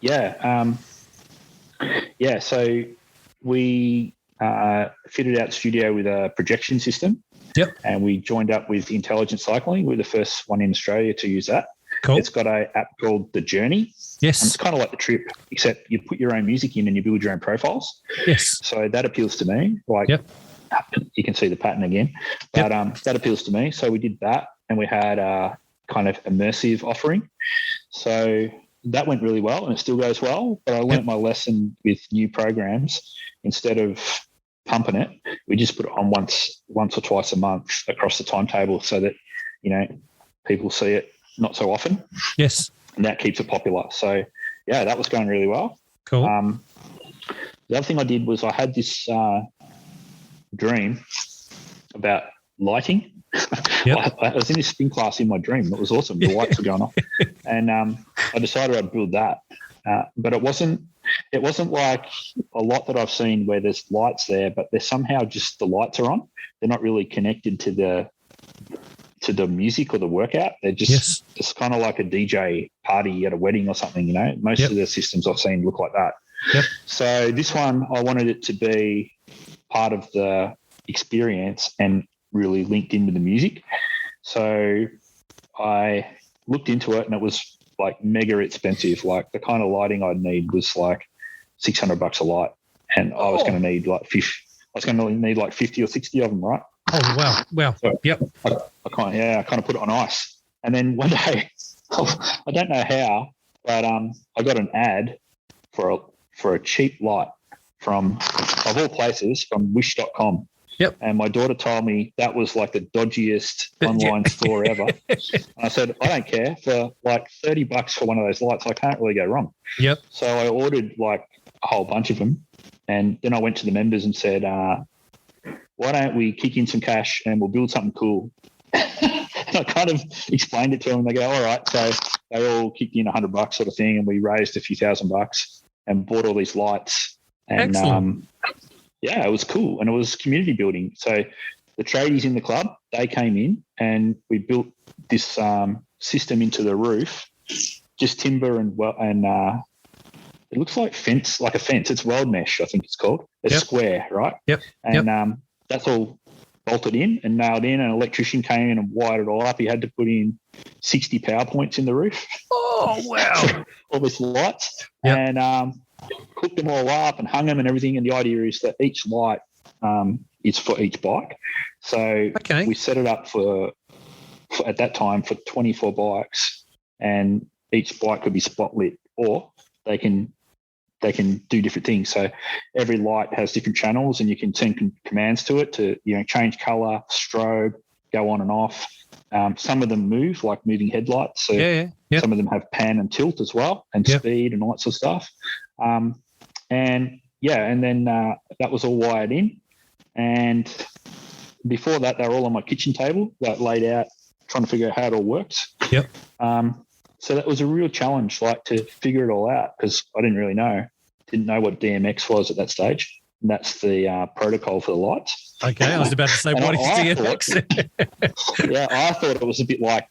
Yeah. So we fitted out the studio with a projection system. Yep. And we joined up with Intelligent Cycling. We're the first one in Australia to use that. Cool. It's got an app called The Journey. Yes. And it's kind of like the trip, except you put your own music in and you build your own profiles. Yes. So that appeals to me. You can see the pattern again. But that appeals to me. So we did that, and we had a kind of immersive offering. So that went really well, and it still goes well. But I learnt my lesson with new programs. Instead of pumping it, we just put it on once or twice a month across the timetable so that, people see it not so often. Yes. And that keeps it popular. So, that was going really well. Cool. The other thing I did was I had this dream about lighting. Yep. I was in this spin class in my dream. It was awesome. The lights were going off. And I decided I'd build that. But it wasn't like a lot that I've seen where there's lights there, but they're somehow just the lights are on. They're not really connected to the music or the workout. They're just it's kind of like a DJ party at a wedding or something, Most of the systems I've seen look like that. Yep. So this one, I wanted it to be part of the experience and really linked in with the music. So I looked into it, and it was like mega expensive. Like the kind of lighting I'd need was like $600 a light, and I was going to need like 50 or 60 of them, right? Oh wow! So yep. I kind of put it on ice, and then one day, I don't know how, but I got an ad for a cheap light from, of all places, from Wish.com. Yep. And my daughter told me that was like the dodgiest online store ever. And I said, I don't care, for like $30 for one of those lights, I can't really go wrong. Yep. So I ordered like a whole bunch of them. And then I went to the members and said, why don't we kick in some cash and we'll build something cool? And I kind of explained it to them. They go, all right. So they all kicked in $100 sort of thing. And we raised a few $1,000 and bought all these lights. And it was cool, and it was community building. So the tradies in the club, they came in, and we built this system into the roof, just timber and it looks like a fence. It's weld mesh, I think it's called. It's square, right? Yep. And that's all bolted in and nailed in. An electrician came in and wired it all up. He had to put in 60 power points in the roof. Oh wow! All these lights, and hooked them all up and hung them and everything. And the idea is that each light is for each bike. So we set it up for at that time for 24 bikes, and each bike could be spotlit, or they can do different things. So every light has different channels, and you can send commands to it to change color, strobe, go on and off. Some of them move, like moving headlights. So some of them have pan and tilt as well, and speed and all that sort of stuff. And then that was all wired in. And before that, they were all on my kitchen table, like laid out, trying to figure out how it all works. Yep. So that was a real challenge, like to figure it all out, because I didn't know what DMX was at that stage. And that's the protocol for the lights. Okay, I was about to say, what is DMX? I thought it was a bit like,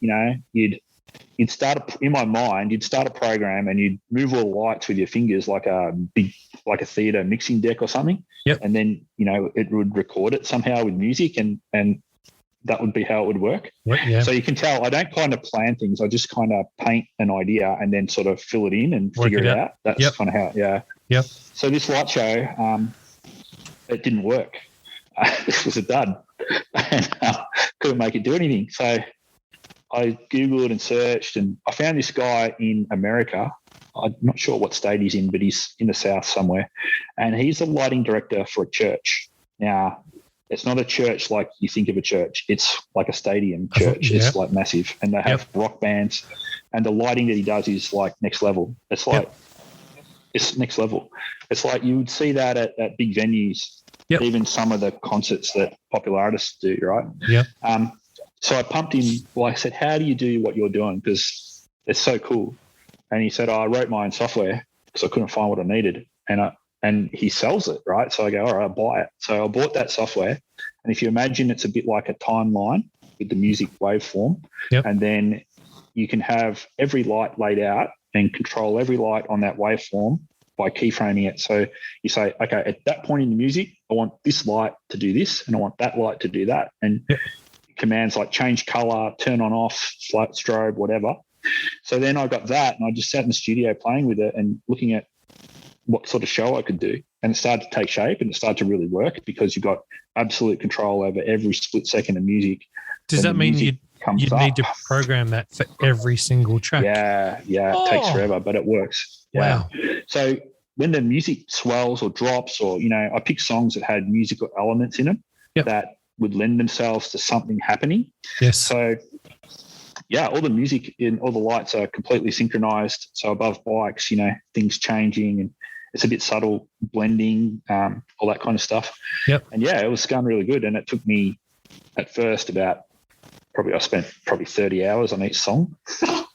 you'd start in my mind, you'd start a program and you'd move all the lights with your fingers like a theatre mixing deck or something. Yep. And then, it would record it somehow with music, and that would be how it would work. Yeah. So you can tell I don't kind of plan things. I just kind of paint an idea and then sort of fill it in and figure it out. That's kind of how, Yep. So this light show, it didn't work. This was a dud. And couldn't make it do anything. So I Googled and searched, and I found this guy in America. I'm not sure what state he's in, but he's in the South somewhere. And he's a lighting director for a church. Now, it's not a church like you think of a church. It's like a stadium church. It's like massive. And they have rock bands. And the lighting that he does is like next level. It's like, it's next level. It's like you would see that at big venues, even some of the concerts that popular artists do, right? Yeah. So I pumped him. Well, I said, how do you do what you're doing? Because it's so cool. And he said, I wrote my own software because I couldn't find what I needed. And he sells it, right? So I go, all right, I'll buy it. So I bought that software. And if you imagine it's a bit like a timeline with the music waveform, and then you can have every light laid out and control every light on that waveform by keyframing it. So you say, okay, at that point in the music, I want this light to do this, and I want that light to do that. And commands like change color, turn on off, light strobe, whatever. So then I got that, and I just sat in the studio playing with it and looking at what sort of show I could do. And it started to take shape, and it started to really work because you got absolute control over every split second of music. Does that mean you'd need to program that for every single track? Yeah. It takes forever, but it works. Wow. So when the music swells or drops, or, I picked songs that had musical elements in them that would lend themselves to something happening. Yes. So, all the music in all the lights are completely synchronized. So above bikes, things changing, and it's a bit subtle blending, all that kind of stuff. Yep. And it was going really good. And it took me at first I spent 30 hours on each song. Oh,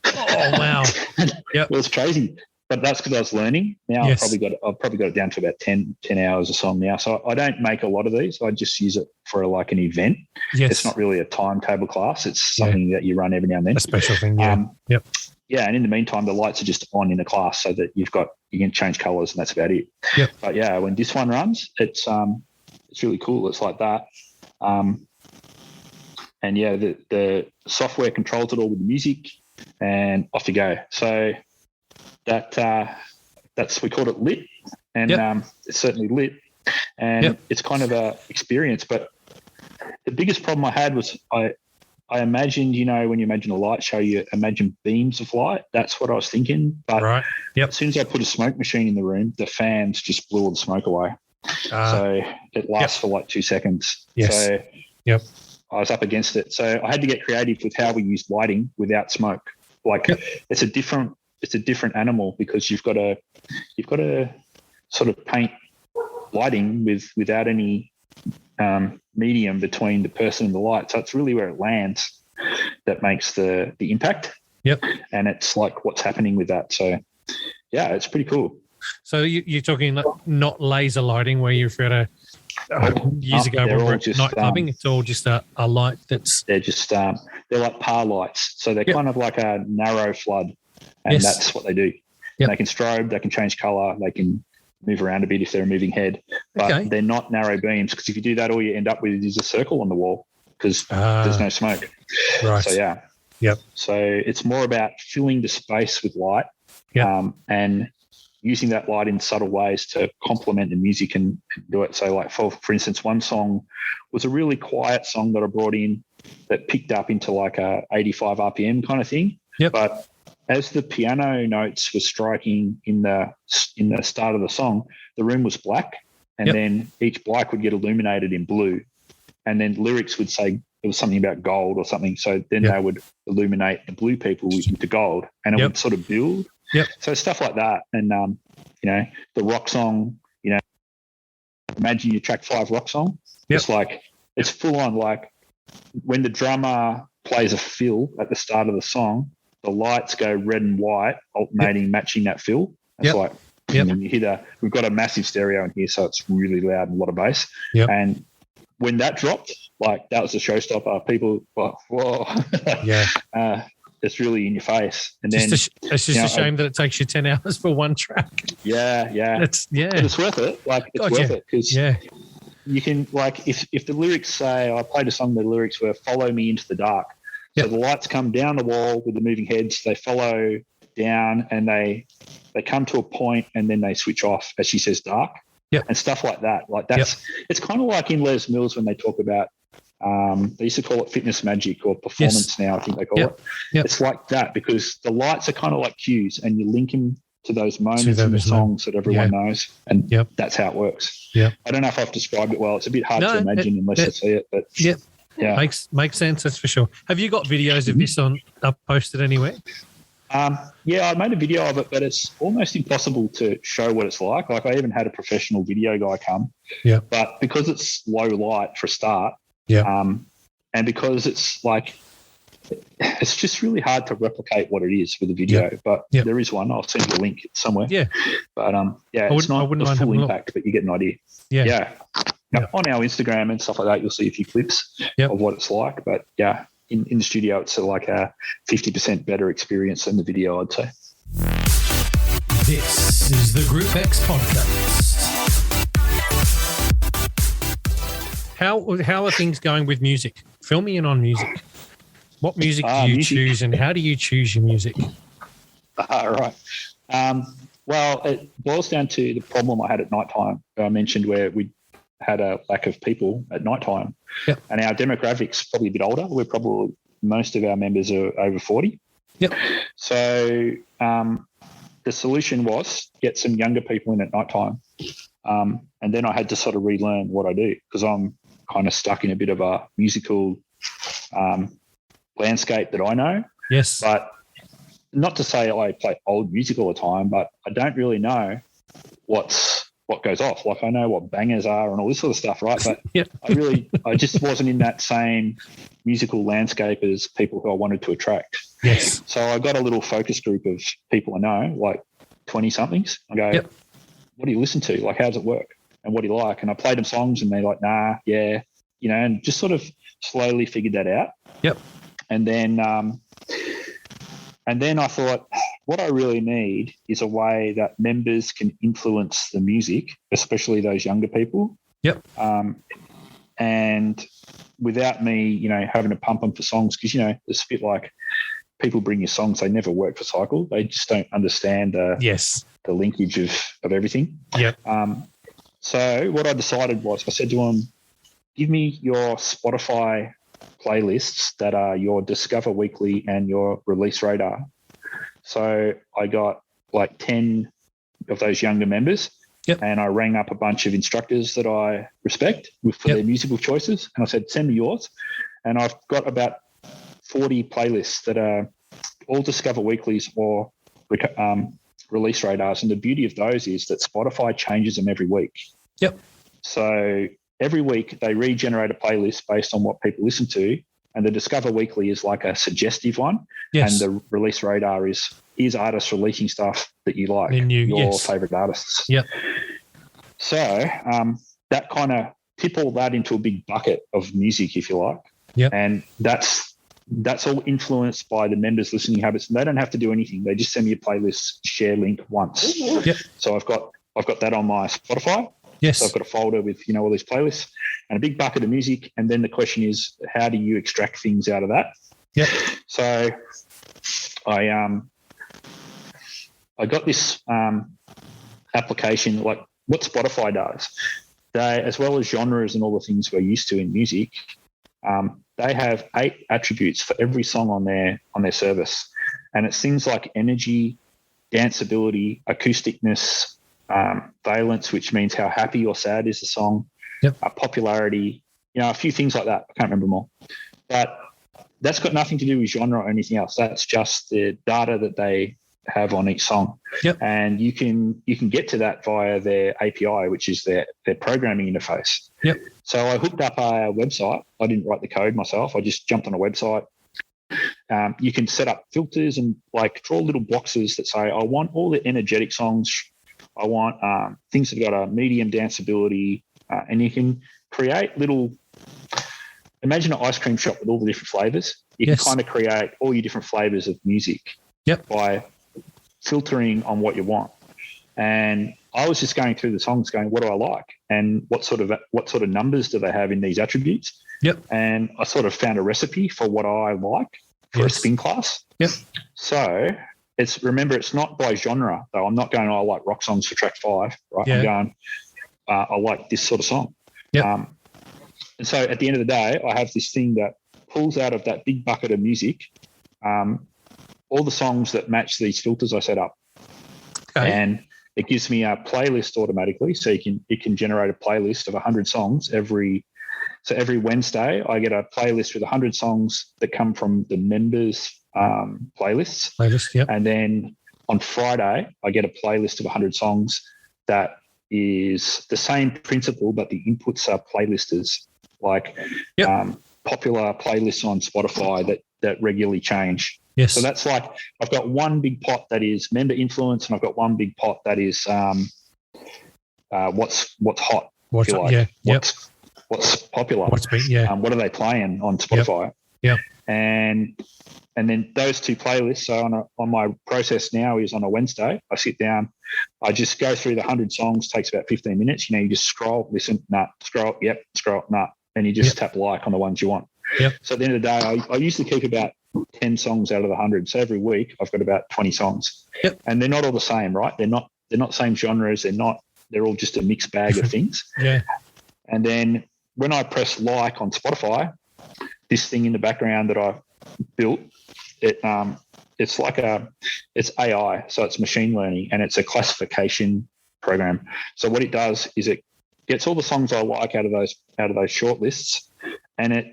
wow. It was crazy. But that's because I was learning. Now I've probably got it down to about 10 hours a song now. So I don't make a lot of these. I just use it for like an event. Yes. It's not really a timetable class. It's something that you run every now and then. A special thing, Yeah, and in the meantime, the lights are just on in the class so that you can change colours, and that's about it. Yep. But when this one runs, it's really cool. It's like that. And the software controls it all with the music, and off you go. So that's we called it lit, and it's certainly lit, and it's kind of a experience. But the biggest problem I had was I imagined, when you imagine a light show, you imagine beams of light. That's what I was thinking. But as soon as I put a smoke machine in the room, the fans just blew all the smoke away. So it lasts for like 2 seconds. Yes. So I was up against it. So I had to get creative with how we used lighting without smoke. Like it's a different animal, because you've got to sort of paint lighting without any medium between the person and the light. So it's really where it lands that makes the impact. Yep. And it's like what's happening with that. So it's pretty cool. So you're talking not laser lighting where you've got a years ago when we were night clubbing. It's all just a light they're just they're like par lights. So they're kind of like a narrow flood, and that's what they do. Yep. They can strobe, they can change color, they can move around a bit if they're a moving head, but they're not narrow beams, because if you do that, all you end up with is a circle on the wall because there's no smoke. Right. So so it's more about filling the space with light, and using that light in subtle ways to complement the music and do it. So like for instance, one song was a really quiet song that I brought in that picked up into like a 85 RPM kind of thing. Yep. But as the piano notes were striking in the start of the song, the room was black, and then each bike would get illuminated in blue, and then lyrics would say it was something about gold or something. So then they would illuminate the blue people into gold, and it would sort of build. Yep. So stuff like that, and the rock song. Imagine your track 5 rock song. Yep. It's like it's full on. Like when the drummer plays a fill at the start of the song, the lights go red and white, alternating, matching that fill. It's like and you hear we've got a massive stereo in here, so it's really loud and a lot of bass. Yep. And when that dropped, like that was the showstopper. People, whoa, it's really in your face. And then it's just a shame that it takes you 10 hours for one track. Yeah. But it's worth it. Like it's worth it, because you can, like, if the lyrics say, I played a song, the lyrics were "Follow me into the dark." So the lights come down the wall with the moving heads. They follow down, and they come to a point, and then they switch off as she says "dark," and stuff like that. Like that's it's kind of like in Les Mills when they talk about They used to call it Fitness Magic or Performance now, I think they call it. Yep. It's like that because the lights are kind of like cues and you link them to those moments in the songs that everyone knows. And that's how it works. Yeah. I don't know if I've described it well. It's a bit hard to imagine unless you see it. But yeah. Makes sense, that's for sure. Have you got videos of this posted anywhere? Yeah, I made a video of it, but it's almost impossible to show what it's like. Like I even had a professional video guy come. Yeah. But because it's low light for a start, and because it's like, it's just really hard to replicate what it is with a video. But there is one. I'll send you a link somewhere. Yeah. But it's not the full impact, but you get an idea. Yeah. On our Instagram and stuff like that, you'll see a few clips of what it's like. But in the studio, it's like a 50% better experience than the video, I'd say. This is the GROUPEX podcast. How are things going with music? Fill me in on music. What music do you choose, and how do you choose your music? Right. Well, it boils down to the problem I had at nighttime. I mentioned where we had a lack of people at nighttime, and our demographic's probably a bit older. We're probably most of our members are over 40. So the solution was get some younger people in at nighttime, and then I had to sort of relearn what I do because I'm kind of stuck in a bit of a musical landscape that I know. Yes, but not to say I play old music all the time, but I don't really know what goes off. Like I know what bangers are and all this sort of stuff, right? But I just wasn't in that same musical landscape as people who I wanted to attract. Yes. So I got a little focus group of people I know, like 20-somethings. I go, what do you listen to? Like, how does it work? And what do you like? And I played them songs and they're like, nah, yeah, and just sort of slowly figured that out. Yep. And then I thought, what I really need is a way that members can influence the music, especially those younger people. Yep. And without me, having to pump them for songs, because, it's a bit like people bring you songs, they never work for Cycle. They just don't understand the linkage of everything. Yep. So what I decided was I said to them, give me your Spotify playlists that are your Discover Weekly and your Release Radar. So I got like 10 of those younger members and I rang up a bunch of instructors that I respect for their musical choices. And I said, send me yours. And I've got about 40 playlists that are all Discover Weeklies or Release Radars. And the beauty of those is that Spotify changes them every week. Yep. So every week they regenerate a playlist based on what people listen to. And the Discover Weekly is like a suggestive one. Yes. And the Release Radar is artists releasing stuff that you like, your favourite artists. Yep. So that kind of tip all that into a big bucket of music, if you like. Yep. And that's all influenced by the members' listening habits. And they don't have to do anything. They just send me a playlist share link once. Yep. So I've got that on my Spotify. Yes. So I've got a folder with, all these playlists and a big bucket of music. And then the question is, how do you extract things out of that? Yep. So I got this application, like what Spotify does. They, as well as genres and all the things we're used to in music, they have 8 attributes for every song on their service. And it's things like energy, danceability, acousticness, valence, which means how happy or sad is the song, popularity, a few things like that. I can't remember them all. But that's got nothing to do with genre or anything else. That's just the data that they have on each song. Yep. And you can get to that via their API, which is their programming interface. Yep. So I hooked up a website. I didn't write the code myself. I just jumped on a website. You can set up filters and like draw little boxes that say, I want all the energetic songs. I want things that have got a medium danceability, and you can create little. Imagine an ice cream shop with all the different flavors. You can kind of create all your different flavors of music by filtering on what you want. And I was just going through the songs going, what do I like? And what sort of numbers do they have in these attributes? Yep. And I sort of found a recipe for what I like for a spin class. Yep. So it's not by genre though. I'm not going, I like rock songs for track 5, right? Yeah. I'm going, I like this sort of song. Yep. so at the end of the day, I have this thing that pulls out of that big bucket of music all the songs that match these filters I set up. Okay. And it gives me a playlist automatically. So it can generate a playlist of 100 songs every Wednesday. I get a playlist with 100 songs that come from the members' playlists. Yep. And then on Friday, I get a playlist of 100 songs that is the same principle, but the inputs are playlisters, like popular playlists on Spotify that regularly change. Yes. So that's like I've got one big pot that is member influence, and I've got one big pot that is what's hot. What's like. Yeah. Yep. What's popular? What's big? Yeah. What are they playing on Spotify? Yep. And then those two playlists. So on my process now is on a Wednesday, I sit down, I just go through the 100 songs. Takes about 15 minutes. You just scroll, listen, scroll, scroll, and you just tap like on the ones you want. Yep. So at the end of the day, I usually keep about 10 songs out of the 100. So every week I've got about 20 songs. Yep. And they're not all the same, right? They're not same genres. They're all just a mixed bag of things. Yeah. And then when I press like on Spotify, this thing in the background that I built, it's AI. So it's machine learning, and it's a classification program. So what it does is it gets all the songs I like out of those short lists, and it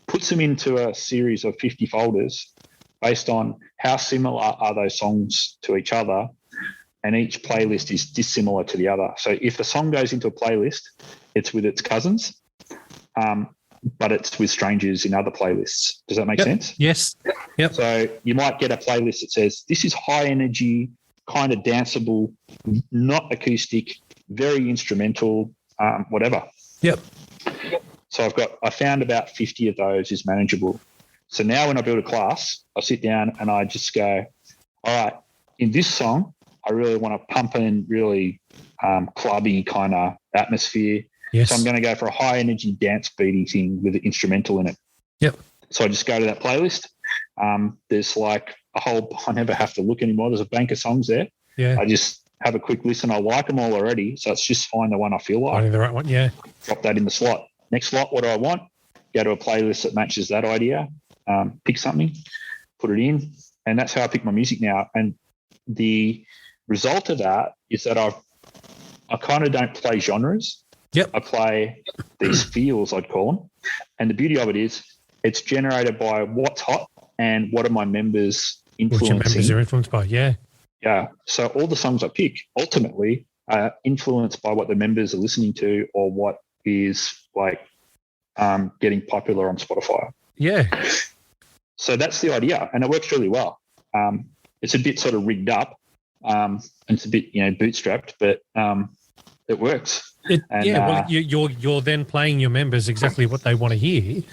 puts them into a series of 50 folders based on how similar are those songs to each other, and each playlist is dissimilar to the other. So if a song goes into a playlist, it's with its cousins, but it's with strangers in other playlists. Does that make sense? Yes. Yep. So you might get a playlist that says, this is high energy, kind of danceable, not acoustic, very instrumental, whatever. Yep. So I found about 50 of those is manageable. So now when I build a class, I sit down and I just go, all right, in this song, I really want to pump in really clubby kind of atmosphere. Yes. So I'm going to go for a high energy dance beaty thing with an instrumental in it. Yep. So I just go to that playlist. There's like I never have to look anymore. There's a bank of songs there. Yeah. I just have a quick listen. I like them all already. So it's just find the one I feel like. Finding the right one. Yeah. Drop that in the slot. Next slot, what do I want? Go to a playlist that matches that idea. Pick something, put it in. And that's how I pick my music now. And the result of that is that I kind of don't play genres. Yep. I play these feels, I'd call them. And the beauty of it is it's generated by what's hot and what are my members influencing. Which your members are influenced by, yeah. Yeah. So all the songs I pick ultimately are influenced by what the members are listening to or what is like getting popular on Spotify. Yeah. So that's the idea. And it works really well. It's a bit sort of rigged up. And it's a bit, bootstrapped, but it works. You're then playing your members exactly what they want to hear,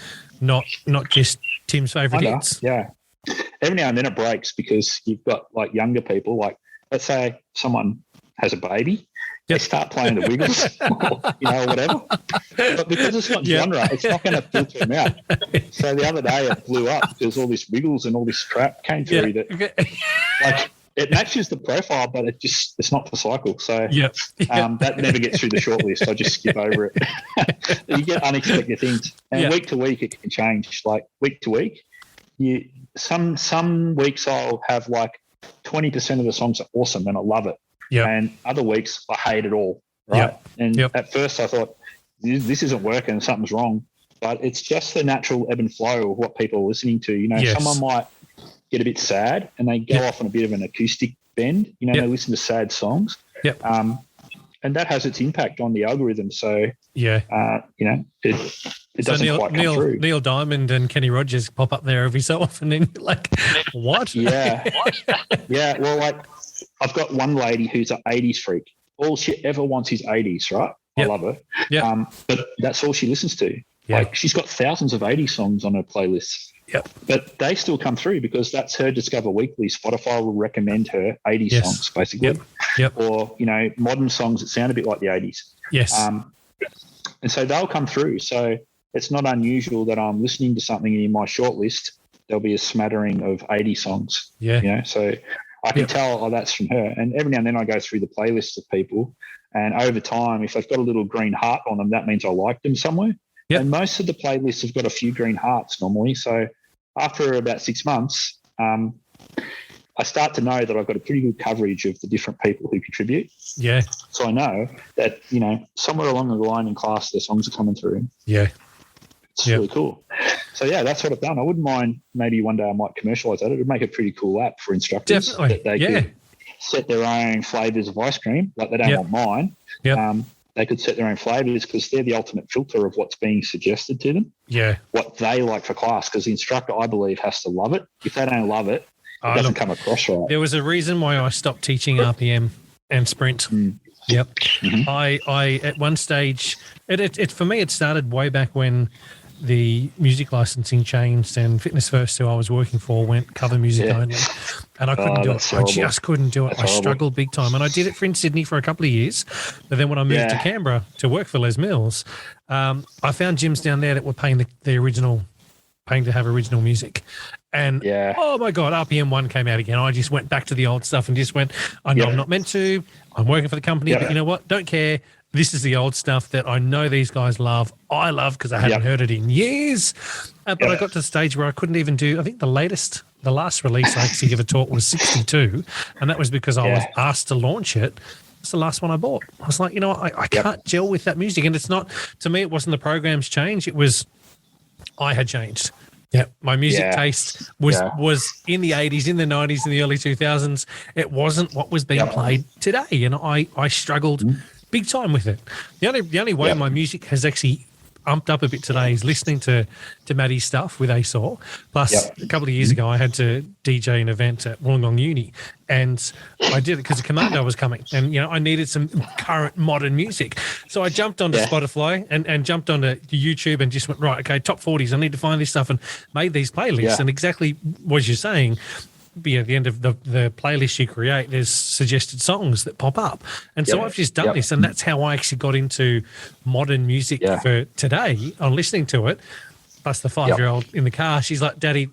not just Tim's favourite hits. Yeah. Every now and then it breaks because you've got like younger people, like let's say someone has a baby, they start playing the Wiggles, or whatever. But because it's not genre, it's not going to filter them out. So the other day it blew up because all this Wiggles and all this crap came through that like it matches the profile, but it's not the cycle. So that never gets through the shortlist. I just skip over it. You get unexpected things. And week to week it can change. Like week to week, some weeks I'll have like 20% of the songs are awesome and I love it. Yeah. And other weeks I hate it all. Right. And at first I thought, this isn't working, something's wrong. But it's just the natural ebb and flow of what people are listening to. Someone might get a bit sad and they go off on a bit of an acoustic bend. They listen to sad songs. Yep. And that has its impact on the algorithm. So, it doesn't quite come through. Neil Diamond and Kenny Rogers pop up there every so often and you're like, what? Yeah. Yeah. Well, like I've got one lady who's an 80s freak. All she ever wants is 80s, right? Yep. I love her. Yeah. But that's all she listens to. Yep. Like she's got thousands of 80s songs on her playlist. Yep. But they still come through because that's her Discover Weekly. Spotify will recommend her 80s songs, basically. Yep. Or, modern songs that sound a bit like the 80s. Yes. And so they'll come through. So it's not unusual that I'm listening to something in my shortlist, there'll be a smattering of 80 songs. Yeah. So I can tell, that's from her. And every now and then I go through the playlists of people. And over time, if they've got a little green heart on them, that means I like them somewhere. Yep. And most of the playlists have got a few green hearts normally. So after about 6 months, I start to know that I've got a pretty good coverage of the different people who contribute. Yeah. So I know that, somewhere along the line in class, their songs are coming through. Yeah. It's really cool. So, yeah, that's what I've done. I wouldn't mind, maybe one day I might commercialise that. It would make a pretty cool app for instructors. Definitely. That they could set their own flavours of ice cream. Like they don't want mine. Yep. They could set their own flavours because they're the ultimate filter of what's being suggested to them. Yeah. What they like for class, because the instructor, I believe, has to love it. If they don't love it, it doesn't come across right. There was a reason why I stopped teaching RPM and sprint. Yep. Mm-hmm. I at one stage, it for me, it started way back when the music licensing changed and Fitness First, who I was working for, went cover music only. And I couldn't do it. Horrible. I just couldn't do it. I struggled big time. And I did it for in Sydney for a couple of years. But then when I moved to Canberra to work for Les Mills, I found gyms down there that were paying paying to have original music. And oh my God, RPM 1 came out again. I just went back to the old stuff and just went, I know I'm not meant to. I'm working for the company, but you know what? Don't care. This is the old stuff that I know these guys love. I love because I haven't heard it in years. But I got to the stage where I couldn't even do, I think the last release I actually ever taught was 62. And that was because I was asked to launch it. It's the last one I bought. I was like, I can't gel with that music. And it's not, to me, it wasn't the program's change. It was, I had changed. Yeah, my music taste was in the 80s, in the 90s, in the early 2000s. It wasn't what was being played today. And I struggled big time with it. The only way my music has actually umped up a bit today is listening to Maddie's stuff with ASOR. Plus, a couple of years ago, I had to DJ an event at Wollongong Uni, and I did it because the Commando was coming, and I needed some current modern music. So I jumped onto Spotify and jumped onto YouTube and just went, right, okay, top 40s. I need to find this stuff, and made these playlists. And exactly what you're saying. At the end of the playlist you create, there's suggested songs that pop up. And so I've just done this, and that's how I actually got into modern music for today. I'm listening to it, plus the 5-year-old in the car, she's like, Daddy,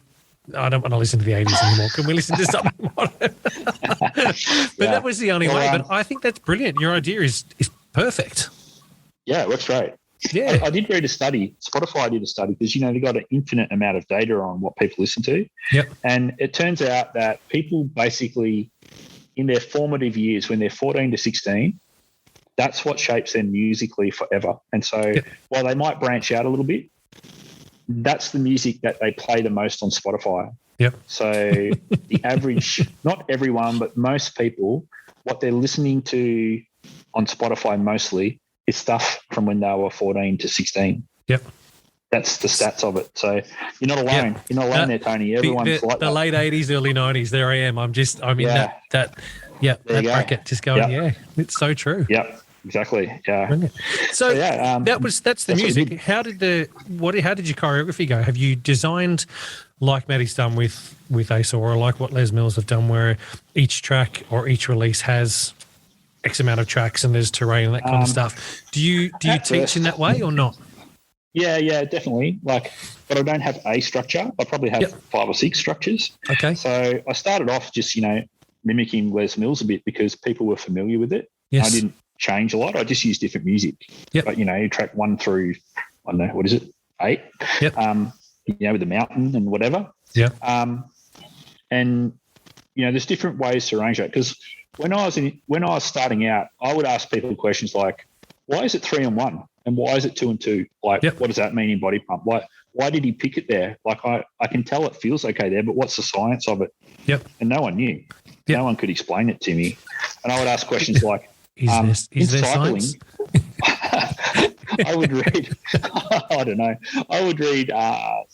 I don't want to listen to the 80s anymore. Can we listen to something modern? But that was the only way. But I think that's brilliant. Your idea is perfect. Yeah, it works great. Yeah, I did read a study. Spotify did a study because they got an infinite amount of data on what people listen to. Yep. And it turns out that people basically, in their formative years, when they're 14 to 16, that's what shapes them musically forever. And so while they might branch out a little bit, that's the music that they play the most on Spotify. Yep. So the average, not everyone, but most people, what they're listening to on Spotify mostly is stuff from when they were 14 to 16. Yep. That's the stats of it. So you're not alone. You're not alone there, Tony. Everyone's like that. The late 80s, early 90s, there I am. I'm in that bracket. Just going, it's so true. Yep, exactly. Yeah. Brilliant. So that's the music. How did your choreography go? Have you designed like Maddie's done with ASOR, or like what Les Mills have done, where each track or each release has X amount of tracks and there's terrain and that kind of stuff? Do you teach in that way or not? Yeah, definitely. But I don't have a structure. I probably have 5 or 6 structures. Okay. So I started off just, mimicking Les Mills a bit because people were familiar with it. Yes. I didn't change a lot. I just used different music. Yep. But, track 1 through, I don't know, what is it? 8? Yep. With the mountain and whatever. Yeah. And, there's different ways to arrange that because when I was starting out, I would ask people questions like, why is it 3 and 1? And why is it 2 and 2? What does that mean in body pump? Why did he pick it there? I can tell it feels okay there, but what's the science of it? Yep. And no one knew. Yep. No one could explain it to me. And I would ask questions like, is there cycling, science? I would read, I don't know. I would read, I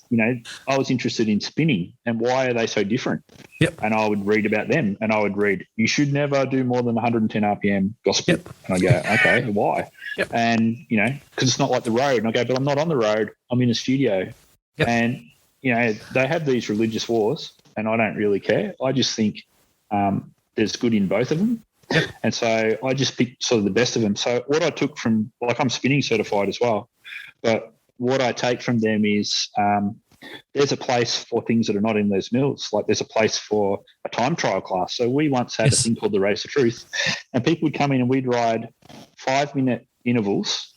was interested in spinning and why are they so different? Yep. And I would read about them and I would read, you should never do more than 110 RPM gospel. Yep. And I go, okay, why? Yep. And, because it's not like the road. And I go, but I'm not on the road. I'm in a studio. Yep. And, they have these religious wars and I don't really care. I just think there's good in both of them. Yep. And so I just picked sort of the best of them. So what I took from, I'm spinning certified as well, but what I take from them is there's a place for things that are not in those mills. Like there's a place for a time trial class. So we once had a thing called the Race of Truth and people would come in and we'd ride 5-minute intervals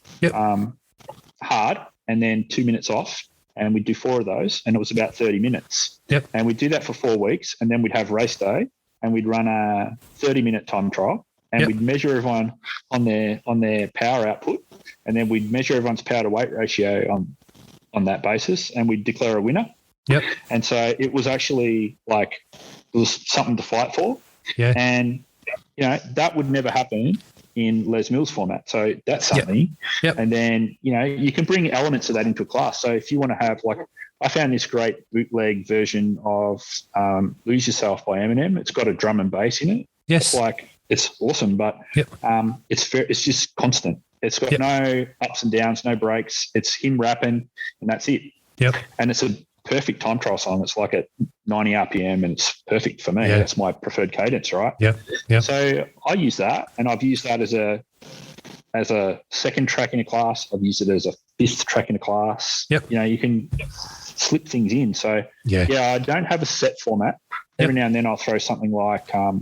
hard and then 2 minutes off. And we'd do 4 of those, and it was about 30 minutes. Yep. And we'd do that for 4 weeks, and then we'd have race day, and we'd run a 30-minute time trial, and we'd measure everyone on their power output, and then we'd measure everyone's power to weight ratio on that basis, and we'd declare a winner. Yep. And so it was actually like it was something to fight for. Yeah. And that would never happen in Les Mills format. So that's something. Yep. And then, you can bring elements of that into a class. So if you want to have I found this great bootleg version of Lose Yourself by Eminem. It's got a drum and bass in it. Yes. It's awesome, but it's just constant. It's got no ups and downs, no breaks. It's him rapping and that's it. Yep. And it's a perfect time trial song. It's like at 90 RPM and it's perfect for me. Yeah. That's my preferred cadence, right? Yeah. Yeah. So I use that, and I've used that as a second track in a class. I've used it as a 5th track in a class. Yep. You can slip things in. So I don't have a set format. Every now and then I'll throw something like a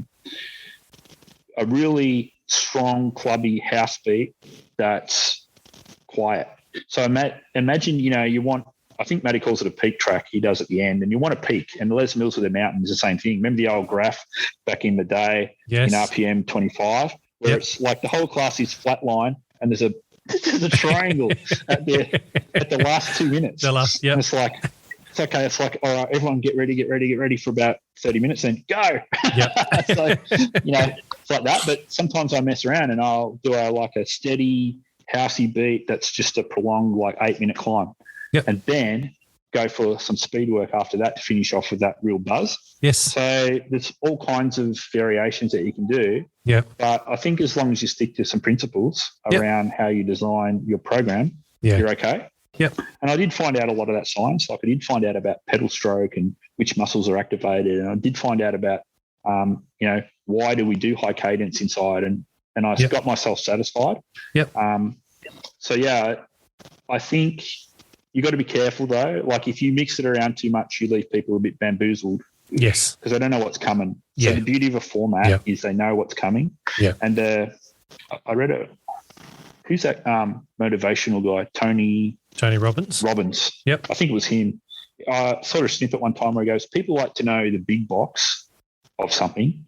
really strong clubby house beat that's quiet. So imagine, you want, I think Matty calls it a peak track. He does at the end, and you want a peak. And the Les Mills with the Mountain is the same thing. Remember the old graph back in the day in RPM 25, where it's like the whole class is flat line, and there's a triangle at the last 2 minutes. And it's like, it's okay. It's like, all right, everyone get ready for about 30 minutes, then go. So, it's like that. But sometimes I mess around and I'll do a steady housey beat that's just a prolonged 8-minute climb. Yep. And then go for some speed work after that to finish off with that real buzz. Yes. So there's all kinds of variations that you can do. Yeah. But I think as long as you stick to some principles around how you design your program, you're okay. Yep. And I did find out a lot of that science. I did find out about pedal stroke and which muscles are activated. And I did find out about, why do we do high cadence inside? And I got myself satisfied. Yep. I think you got to be careful though. If you mix it around too much, you leave people a bit bamboozled. Yes. Because they don't know what's coming. So the beauty of a format is they know what's coming. Yeah. And I read who's that motivational guy? Tony Robbins. Yep. I think it was him. I sort of snippet one time where he goes, people like to know the big box of something,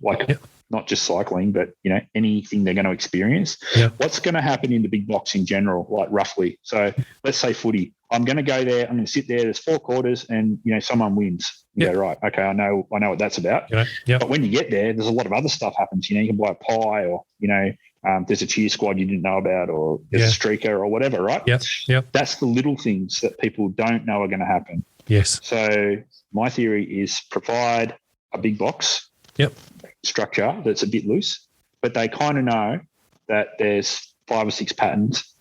not just cycling, but anything they're going to experience. Yep. What's going to happen in the big box in general, roughly? So let's say footy. I'm going to go there. I'm going to sit there. There's 4 quarters, and someone wins. You go, right? Okay, I know what that's about. But when you get there, there's a lot of other stuff happens. You can buy a pie, or there's a cheer squad you didn't know about, or there's a streaker, or whatever. Right? Yep. That's the little things that people don't know are going to happen. Yes. So my theory is provide a big box. Yep. Structure that's a bit loose, but they kind of know that there's 5 or 6 patterns,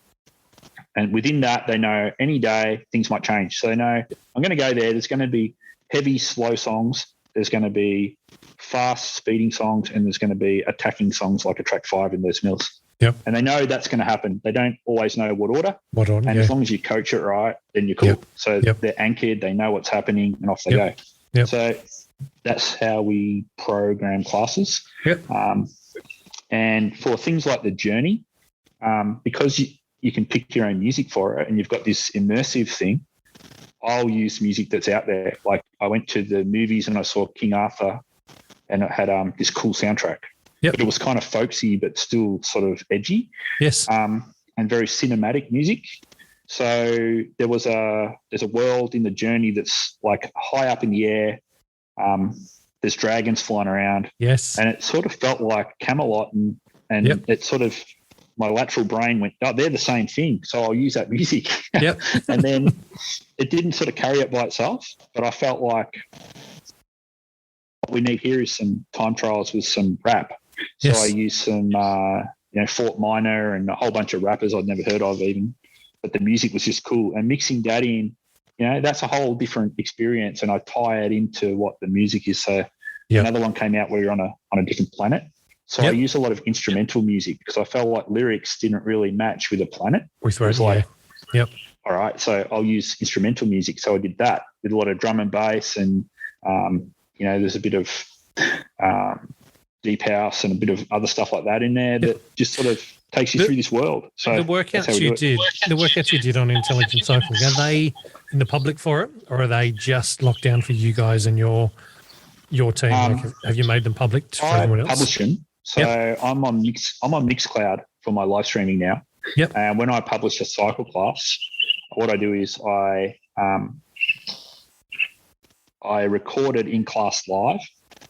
and within that they know any day things might change. So they know I'm going to go there. There's going to be heavy, slow songs. There's going to be fast, speeding songs, and there's going to be attacking songs like a track 5 in Les Mills. Yep. And they know that's going to happen. They don't always know what order. And as long as you coach it right, then you're cool. Yep. So they're anchored. They know what's happening, and off they go. Yep. So that's how we program classes. Yep. And for things like the journey, because you can pick your own music for it, and you've got this immersive thing, I'll use music that's out there. I went to the movies and I saw King Arthur, and it had this cool soundtrack. Yep. But it was kind of folksy, but still sort of edgy. Yes. And very cinematic music. So there's a world in the journey that's high up in the air. There's dragons flying around. Yes. And it sort of felt like Camelot, and it sort of, my lateral brain went, oh, they're the same thing. So I'll use that music. Yep. And then it didn't sort of carry it by itself, but I felt like what we need here is some time trials with some rap. So I used some, Fort Minor and a whole bunch of rappers I'd never heard of even, but the music was just cool. And mixing that in, that's a whole different experience, and I tie it into what the music is. So another one came out where you're on a different planet. So I use a lot of instrumental music because I felt like lyrics didn't really match with a planet. All right, so I'll use instrumental music. So I did that with a lot of drum and bass, and there's a bit of deep house and a bit of other stuff like that in there that just sort of takes you through this world. So the workouts you did on intelligent cycling, are they in the public for it, or are they just locked down for you guys and your team? Have you made them public for everyone else? I publish them. So I'm on Mixcloud for my live streaming now. Yep. And when I publish a cycle class, what I do is I record it in class live,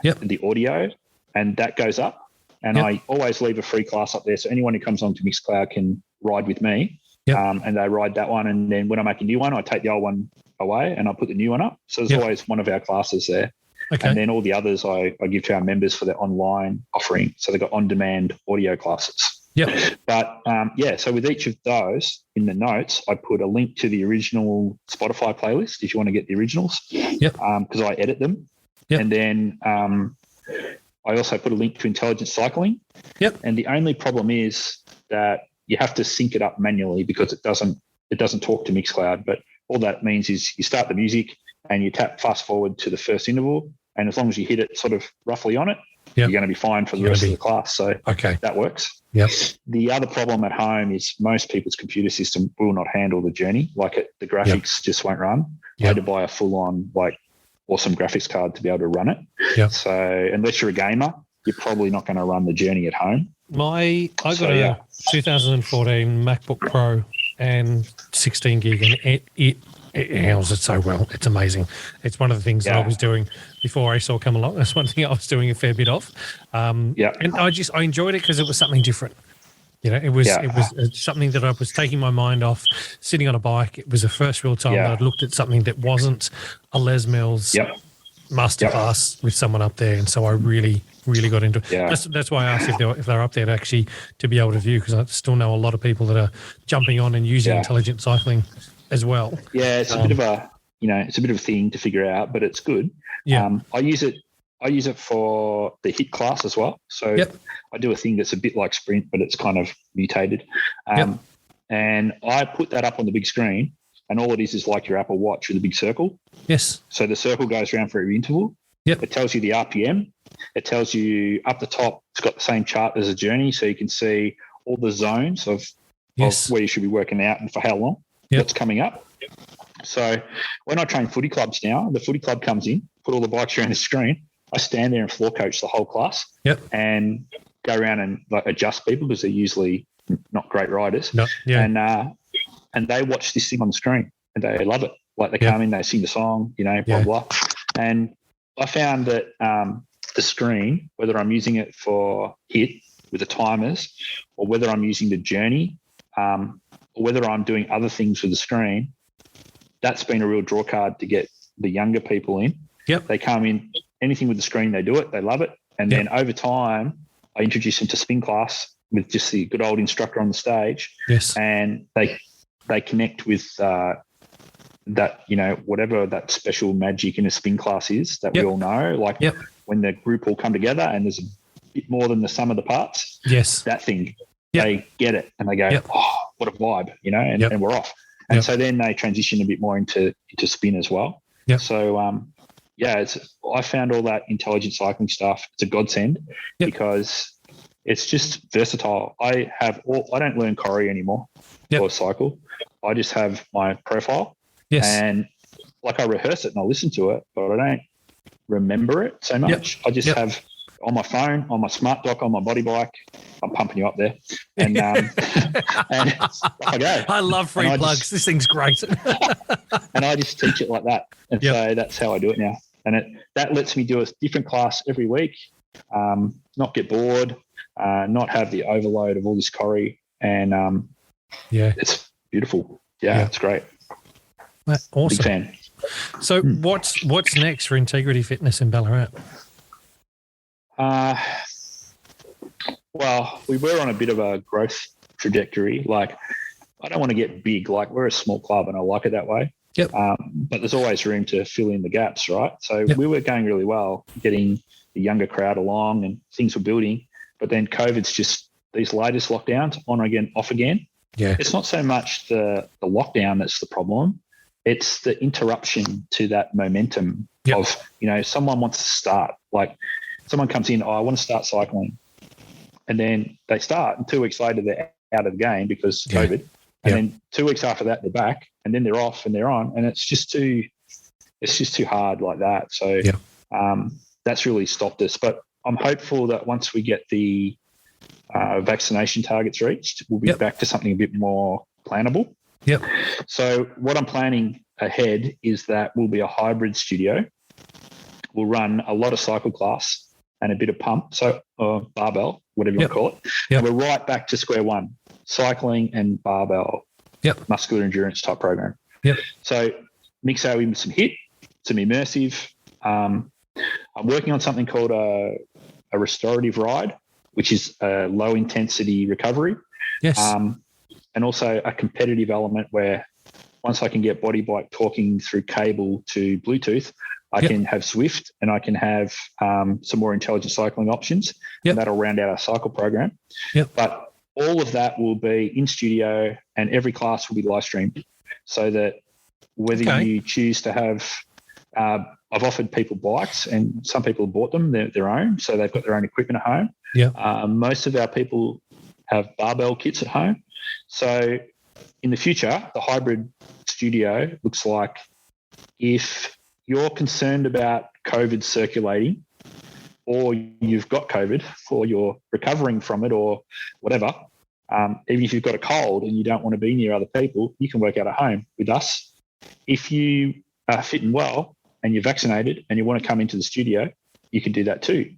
the audio, and that goes up. And I always leave a free class up there, so anyone who comes onto Mixcloud can ride with me. And they ride that one. And then when I make a new one, I take the old one away and I put the new one up. So there's always one of our classes there. Okay. And then all the others I give to our members for their online offering. So they've got on-demand audio classes. Yep. But so with each of those in the notes, I put a link to the original Spotify playlist if you want to get the originals. Yep. Because I edit them. Yep. And then I also put a link to Intelligent Cycling. Yep. And the only problem is that you have to sync it up manually because it doesn't talk to Mixcloud. But all that means is you start the music and you tap fast forward to the first interval. And as long as you hit it sort of roughly on it, you're going to be fine for the rest of the class. So that works. Yep. The other problem at home is most people's computer system will not handle the journey. The graphics just won't run. You had to buy a full-on awesome graphics card to be able to run it. Yep. So unless you're a gamer, you're probably not going to run the journey at home. I got a 2014 MacBook Pro and 16 gig, and it handles it so well. It's amazing. It's one of the things that I was doing before ASOL come along. That's one thing I was doing a fair bit of. And I enjoyed it because it was something different. It was something that I was taking my mind off sitting on a bike. It was the first real time that I'd looked at something that wasn't a Les Mills masterclass with someone up there, and so I really got into it. That's why I asked if they're up there to be able to view, because I still know a lot of people that are jumping on and using intelligent cycling as well. Yeah, it's a bit of a thing to figure out, but it's good. I use it for the HIIT class as well. So I do a thing that's a bit like Sprint, but it's kind of mutated. And I put that up on the big screen, and all it is like your Apple Watch with a big circle. Yes. So the circle goes around for every interval. Yep. It tells you the RPM. It tells you up the top, it's got the same chart as a journey, so you can see all the zones of where you should be working out and for how long. What's coming up. So when I train footy clubs now, the footy club comes in, put all the bikes around the screen. I stand there and floor coach the whole class and go around and adjust people because they're usually not great riders. And they watch this thing on the screen and they love it. They come in, they sing the song, blah, blah. And I found that the screen, whether I'm using it for HIIT with the timers or whether I'm using the journey, or whether I'm doing other things with the screen, that's been a real draw card to get the younger people in. Yep. They come in, anything with the screen, they do it, they love it. And then over time, I introduce them to spin class with just the good old instructor on the stage. Yes. And they connect with that, whatever that special magic in a spin class is that we all know. When the group all come together and there's a bit more than the sum of the parts. Yes. That thing. They get it and they go, oh, what a vibe, and we're off. And so then they transition a bit more into spin as well. Yep. So, I found all that intelligent cycling stuff. It's a godsend because it's just versatile. I don't learn choreo anymore or cycle. I just have my profile and I rehearse it and I listen to it, but I don't remember it so much. I just have on my phone, on my smart dock, on my body bike. I'm pumping you up there. And, and I go. I love free plugs. This thing's great. And I just teach it like that. And so that's how I do it now. And that lets me do a different class every week, not get bored, not have the overload of all this choreo. And it's beautiful. Yeah, it's great. Awesome. Big fan. So what's next for Integrity Fitness in Ballarat? Well, we were on a bit of a growth trajectory. I don't want to get big. We're a small club and I like it that way. Yep. But there's always room to fill in the gaps, right? So we were going really well, getting the younger crowd along and things were building. But then COVID's just these latest lockdowns, on again, off again. Yeah. It's not so much the lockdown that's the problem. It's the interruption to that momentum of, someone wants to start. Someone comes in, I want to start cycling. and then they start, and 2 weeks later they're out of the game because of COVID, and then 2 weeks after that they're back, and then they're off and they're on, and it's just too hard like that. So that's really stopped us. But I'm hopeful that once we get the vaccination targets reached, we'll be back to something a bit more plannable. Yep. So what I'm planning ahead is that we'll be a hybrid studio. We'll run a lot of cycle class and a bit of pump, so barbell, whatever you want to call it. Yep. And we're right back to square one, cycling and barbell, muscular endurance type program. Yep. So mix that with some HIIT, some immersive. I'm working on something called a restorative ride, which is a low intensity recovery. Yes. And also a competitive element where once I can get body bike talking through cable to Bluetooth, I can have Swift and I can have some more intelligent cycling options. And that'll round out our cycle program. But all of that will be in studio, and every class will be live streamed, so that whether you choose to have, I've offered people bikes, and some people have bought them, their own, so they've got their own equipment at home. Most of our people have barbell kits at home. So in the future, the hybrid studio looks like, if you're concerned about COVID circulating, or you've got COVID, or you're recovering from it, or whatever, even if you've got a cold and you don't want to be near other people, you can work out at home with us. If you are fit and well and you're vaccinated and you want to come into the studio, you can do that too.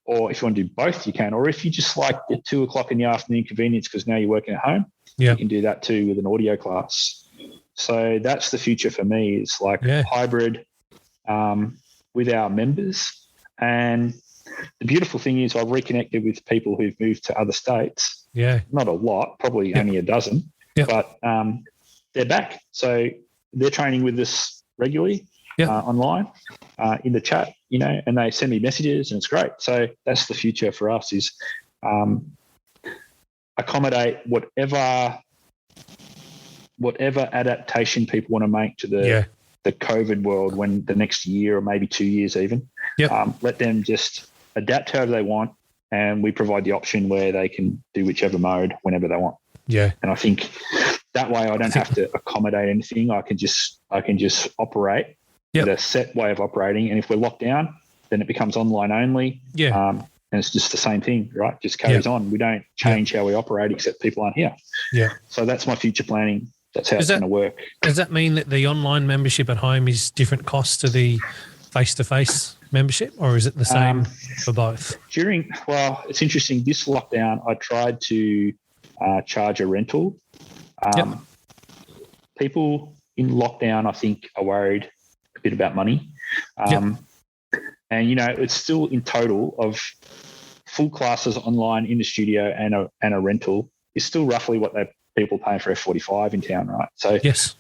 Or if you want to do both, you can. Or if you just like at 2:00 in the afternoon convenience because now you're working at home, you can do that too with an audio class. So that's the future for me. It's like hybrid with our members. And the beautiful thing is I've reconnected with people who've moved to other states. Not a lot, probably only a dozen, but they're back. So they're training with us regularly online in the chat, and they send me messages, and it's great. So that's the future for us, is accommodate whatever adaptation people want to make to the COVID world when the next year or maybe 2 years even. Let them just adapt however they want, and we provide the option where they can do whichever mode whenever they want. And I think that way I don't have to accommodate anything. I can just operate with a set way of operating. And if we're locked down, then it becomes online only. And it's just the same thing, right? Just carries on. We don't change how we operate, except people aren't here. So that's my future planning. That's how it's going to work. Does that mean that the online membership at home is different cost to the face-to-face membership, or is it the same for both? Well, it's interesting. This lockdown, I tried to charge a rental. People in lockdown, I think, are worried a bit about money. And, it's still in total of full classes online in the studio and a rental is still roughly what people paying for F45 in town, right? So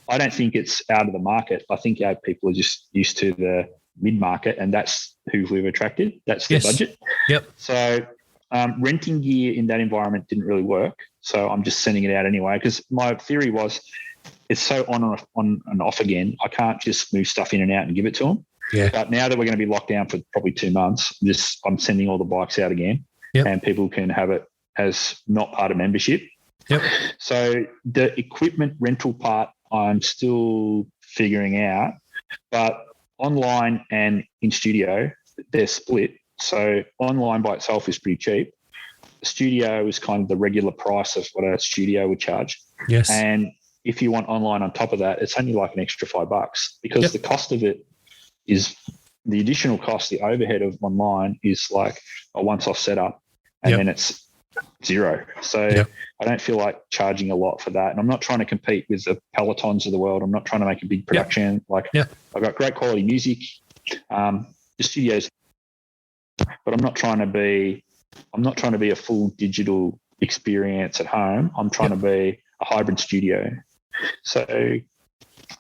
I don't think it's out of the market. I think our people are just used to the mid-market, and that's who we've attracted. That's the budget. So renting gear in that environment didn't really work. So I'm just sending it out anyway, because my theory was it's so on and off again. I can't just move stuff in and out and give it to them. But now that we're going to be locked down for probably 2 months, I'm sending all the bikes out again, and people can have it as not part of membership. So the equipment rental part, I'm still figuring out, but online and in studio, they're split. So online by itself is pretty cheap. The studio is kind of the regular price of what a studio would charge. And if you want online on top of that, it's only like an extra $5, because the cost of it is the additional cost, the overhead of online is like a once-off setup, and then it's zero. So I don't feel like charging a lot for that. And I'm not trying to compete with the Pelotons of the world. I'm not trying to make a big production. I've got great quality music, the studios, but I'm not trying to be a full digital experience at home. I'm trying to be a hybrid studio. So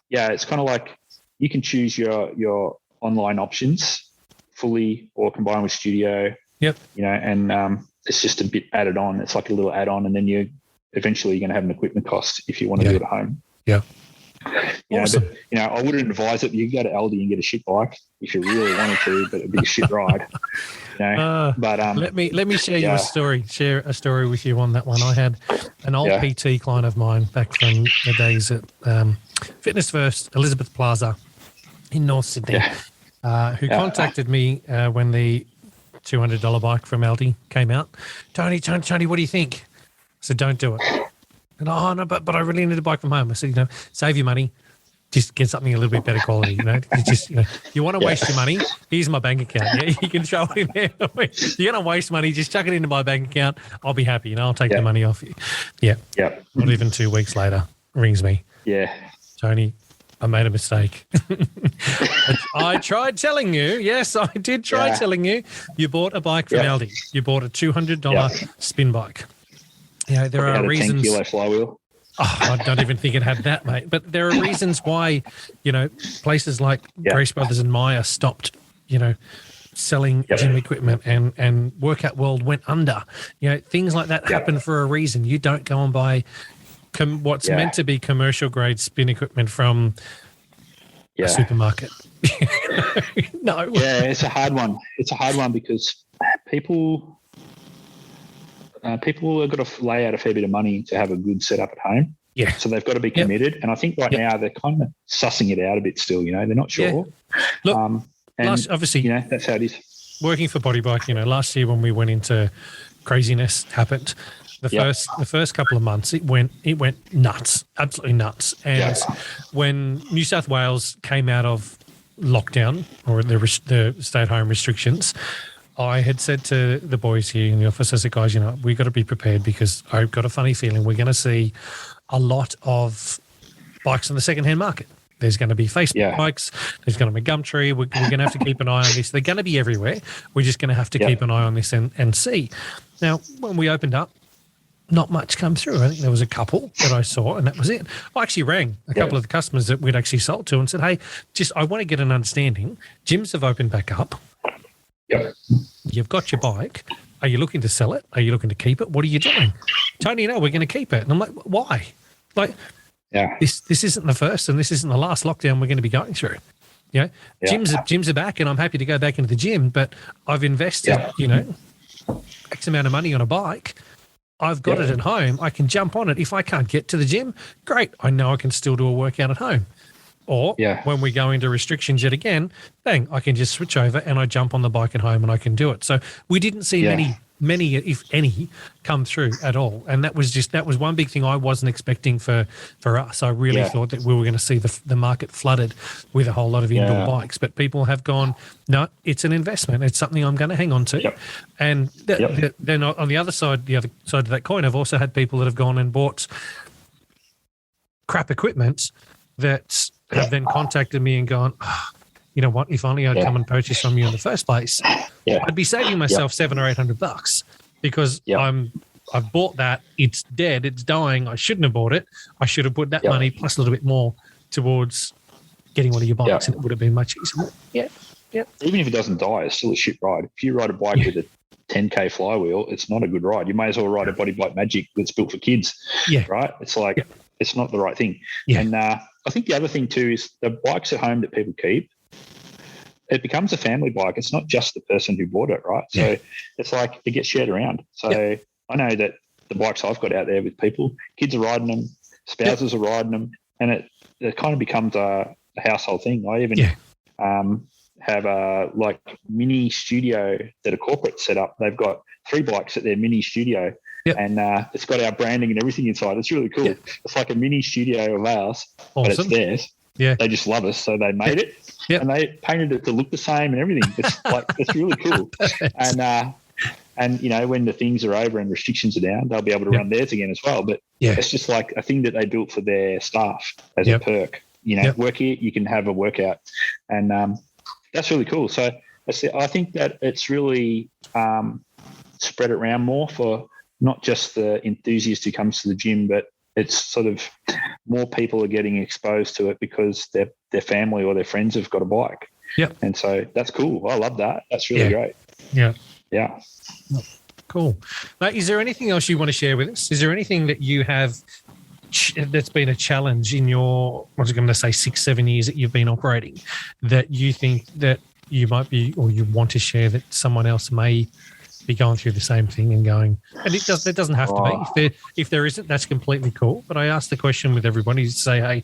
it's kind of like you can choose your online options fully or combined with studio. And it's just a bit added on. It's like a little add-on, and then you're eventually going to have an equipment cost if you want to do it at home. Awesome. But, I wouldn't advise it. You can go to Aldi and get a shit bike if you really wanted to, but it'd be a shit ride. But let me share you a story. Share a story with you on that one. I had an old PT client of mine back from the days at Fitness First, Elizabeth Plaza in North Sydney, who contacted me when the $200 bike from Aldi came out. Tony, what do you think? I said, don't do it. And no, but I really need a bike from home. I said, save your money. Just get something a little bit better quality, you want to waste your money? Here's my bank account. Yeah, you can show it in there. You're going to waste money, just chuck it into my bank account. I'll be happy, I'll take the money off you. Yeah. Yep. Not even 2 weeks later, rings me. Yeah. Tony, I made a mistake. I tried telling you. Yes, I did try telling you. You bought a bike from Aldi. You bought a $200 spin bike. There are reasons. 10 kilo flywheel. Oh, I don't even think it had that, mate. But there are reasons why, places like Grace Brothers and Myer stopped, selling gym equipment and Workout World went under. Things like that happen for a reason. You don't go and buy what's meant to be commercial grade spin equipment from a supermarket. No. Yeah, it's a hard one. It's a hard one because people have got to lay out a fair bit of money to have a good setup at home. Yeah. So they've got to be committed. And I think right now they're kind of sussing it out a bit still, they're not sure. Yeah. Look, obviously, that's how it is. Working for Body Bike, last year when we went into craziness happened, the first couple of months it went nuts, absolutely nuts. And when New South Wales came out of lockdown or the stay-at-home restrictions, I had said to the boys here in the office, I said, guys, we've got to be prepared because I've got a funny feeling we're going to see a lot of bikes in the secondhand market. There's going to be Facebook bikes. There's going to be Gumtree. We're going to have to keep an eye on this. They're going to be everywhere. We're just going to have to keep an eye on this and see. Now, when we opened up, not much come through. I think there was a couple that I saw, and that was it. I actually rang a couple of the customers that we'd actually sold to and said, hey, I want to get an understanding. Gyms have opened back up. Yep. You've got your bike. Are you looking to sell it? Are you looking to keep it? What are you doing? Tony, no, we're going to keep it. And I'm like, why? This isn't the first and this isn't the last lockdown we're going to be going through. Gyms are back and I'm happy to go back into the gym, but I've invested, X amount of money on a bike. I've got it at home. I can jump on it. If I can't get to the gym, great. I know I can still do a workout at home. Or when we go into restrictions yet again, bang, I can just switch over and I jump on the bike at home and I can do it. So we didn't see many, if any, come through at all. And that was one big thing I wasn't expecting for us. I really thought that we were going to see the market flooded with a whole lot of indoor bikes. But people have gone, no, it's an investment. It's something I'm going to hang on to. Yep. And then on the other side of that coin, I've also had people that have gone and bought crap equipment that have then contacted me and gone, you know what, if only I'd come and purchase from you in the first place, I'd be saving myself $700 or $800 because I've bought that. It's dead. It's dying. I shouldn't have bought it. I should have put that money plus a little bit more towards getting one of your bikes and it would have been much easier. Yeah. Even if it doesn't die, it's still a shit ride. If you ride a bike with a 10K flywheel, it's not a good ride. You may as well ride a Body Bike Magic that's built for kids. Yeah. Right? It's like, it's not the right thing. Yeah. And I think the other thing too is the bikes at home that people keep, it becomes a family bike. It's not just the person who bought it, right? So it's like it gets shared around. So I know that the bikes I've got out there with people, kids are riding them, spouses are riding them, and it kind of becomes a household thing. I even have a mini studio that a corporate set up. They've got 3 bikes at their mini studio. Yep. And it's got our branding and everything inside. It's really cool. Yep. It's like a mini studio of ours, but it's theirs. Yeah. They just love us. So they made it and they painted it to look the same and everything. It's it's really cool. And when the things are over and restrictions are down, they'll be able to run theirs again as well. But it's just like a thing that they built for their staff as a perk. Work here, you can have a workout. And that's really cool. So I think that it's really spread it around more for not just the enthusiast who comes to the gym, but it's sort of more people are getting exposed to it because their family or their friends have got a bike. Yeah. And so that's cool. I love that. That's really great. Yeah. Yeah. Cool. Now, is there anything else you want to share with us? Is there anything that you have that's been a challenge in your, I was going to say 6-7 years that you've been operating, that you think that you might be, or you want to share, that someone else may be going through the same thing and going, and it doesn't have to be. If there isn't, that's completely cool. But I ask the question with everybody to say, hey,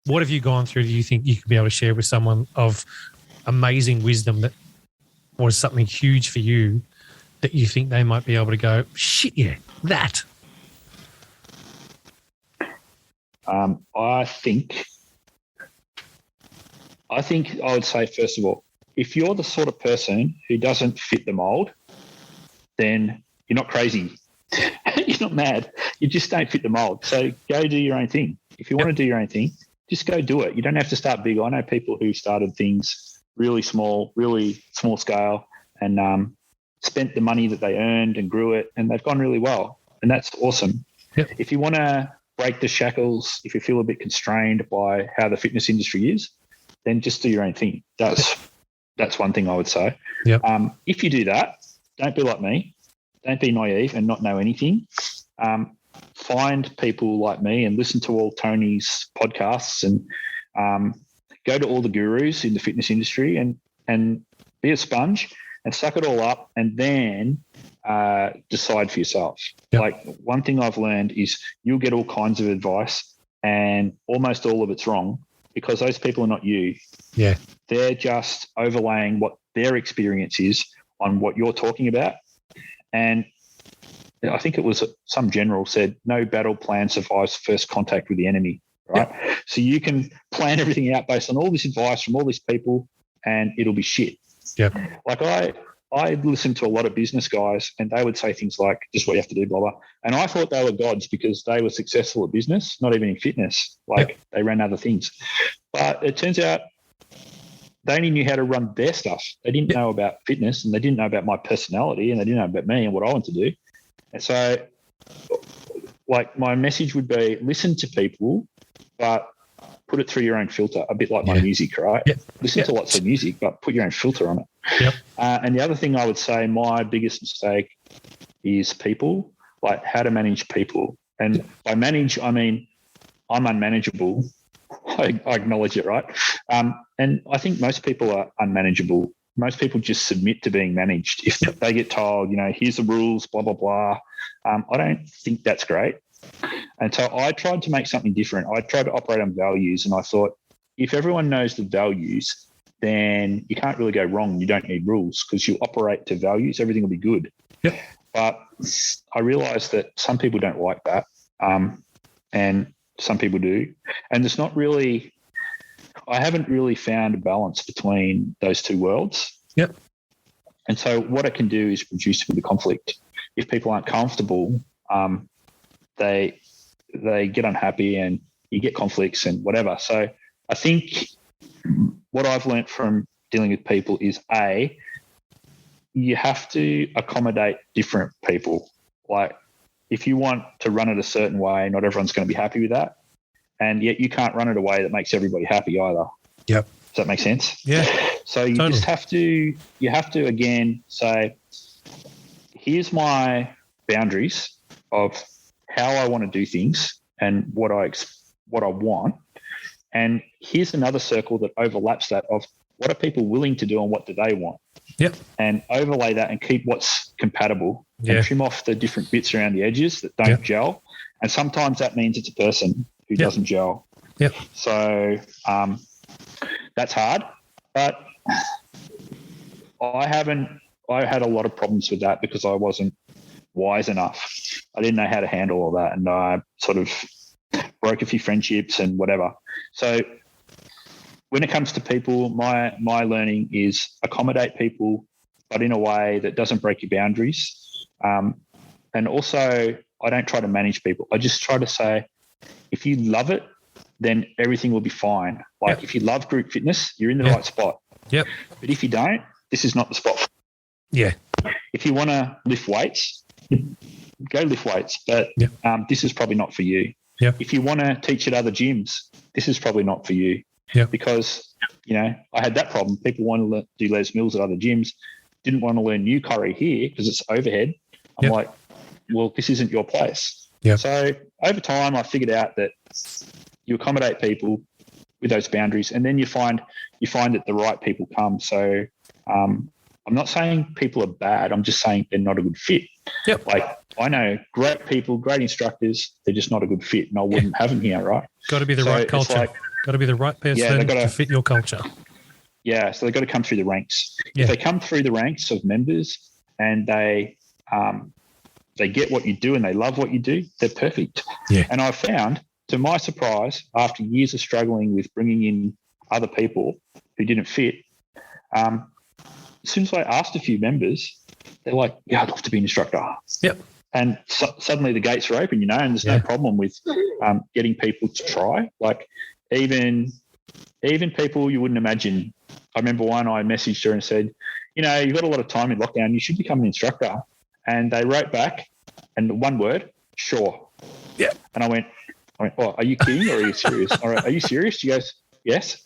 what have you gone through? Do you think you could be able to share with someone of amazing wisdom that was something huge for you that you think they might be able to go, shit, yeah, that? I think I would say, first of all, if you're the sort of person who doesn't fit the mold, then you're not crazy. You're not mad. You just don't fit the mold. So go do your own thing. If you want to do your own thing, just go do it. You don't have to start big. I know people who started things really small scale, and spent the money that they earned and grew it, and they've gone really well. And that's awesome. Yep. If you want to break the shackles, if you feel a bit constrained by how the fitness industry is, then just do your own thing. That's one thing I would say. Yep. If you do that, don't be like me. Don't be naive and not know anything. Find people like me and listen to all Tony's podcasts, and go to all the gurus in the fitness industry, and be a sponge and suck it all up, and then decide for yourself. Yep. Like, one thing I've learned is you'll get all kinds of advice, and almost all of it's wrong, because those people are not you. Yeah. They're just overlaying what their experience is on what you're talking about. And I think it was some general said, no battle plan survives first contact with the enemy, right? Yep. So you can plan everything out based on all this advice from all these people, and it'll be shit. Yeah. Like, I listened to a lot of business guys, and they would say things like, just what you have to do, blah, blah. And I thought they were gods because they were successful at business, not even in fitness. Like, they ran other things. But it turns out they only knew how to run their stuff. They didn't know about fitness, and they didn't know about my personality, and they didn't know about me and what I want to do. And so, like, my message would be, listen to people, but put it through your own filter, a bit like my music, right? Yep. Listen to lots of music, but put your own filter on it. Yep. And the other thing I would say, my biggest mistake is people, like how to manage people. And by manage, I mean I'm unmanageable. I acknowledge it, right? And I think most people are unmanageable. Most people just submit to being managed. If they get told, here's the rules, blah, blah, blah. I don't think that's great. And so I tried to make something different. I tried to operate on values, and I thought, if everyone knows the values, then you can't really go wrong. You don't need rules because you operate to values. Everything will be good. Yep. But I realized that some people don't like that, and some people do. And it's not really – I haven't really found a balance between those two worlds. Yep. And so what it can do is produce a bit of conflict. If people aren't comfortable, they get unhappy, and you get conflicts and whatever. So I think what I've learned from dealing with people is, A, you have to accommodate different people. Like, if you want to run it a certain way, not everyone's going to be happy with that. And yet you can't run it a way that makes everybody happy either. Yep. Does that make sense? Yeah. So you just have to, again, say, here's my boundaries of how I want to do things and what I want. And here's another circle that overlaps that of what are people willing to do and what do they want? Yep. And overlay that and keep what's compatible and trim off the different bits around the edges that don't gel. And sometimes that means it's a person who doesn't gel. Yep. So that's hard, but I had a lot of problems with that because I wasn't wise enough. I didn't know how to handle all that, and I sort of broke a few friendships and whatever. So when it comes to people, my learning is accommodate people, but in a way that doesn't break your boundaries. And also, I don't try to manage people. I just try to say, if you love it, then everything will be fine. Like if you love group fitness, you're in the right spot. Yep. But if you don't, this is not the spot. Yeah. If you want to lift weights, go lift weights, but this is probably not for you. Yep. If you want to teach at other gyms, this is probably not for you. Yep. Because, I had that problem. People want to do Les Mills at other gyms, didn't want to learn new curry here because it's overhead. I'm like, well, this isn't your place. Yep. So over time, I figured out that you accommodate people with those boundaries, and then you find that the right people come. So I'm not saying people are bad. I'm just saying they're not a good fit. Yep. Like I know great people, great instructors, they're just not a good fit, and I wouldn't have them here, right? Got to be the right culture. Got to be the right person to fit your culture. Yeah, so they've got to come through the ranks. Yeah. If they come through the ranks of members and they get what you do and they love what you do, they're perfect. Yeah. And I found, to my surprise, after years of struggling with bringing in other people who didn't fit, as soon as I asked a few members, they're like, yeah, I'd love to be an instructor. Yep. And suddenly the gates are open, and there's no problem with getting people to try. Like even people you wouldn't imagine. I remember one, I messaged her and said, you've got a lot of time in lockdown, you should become an instructor. And they wrote back, and one word, sure. Yeah. And I went, oh, are you kidding or are you serious? All right, are you serious? She goes, yes.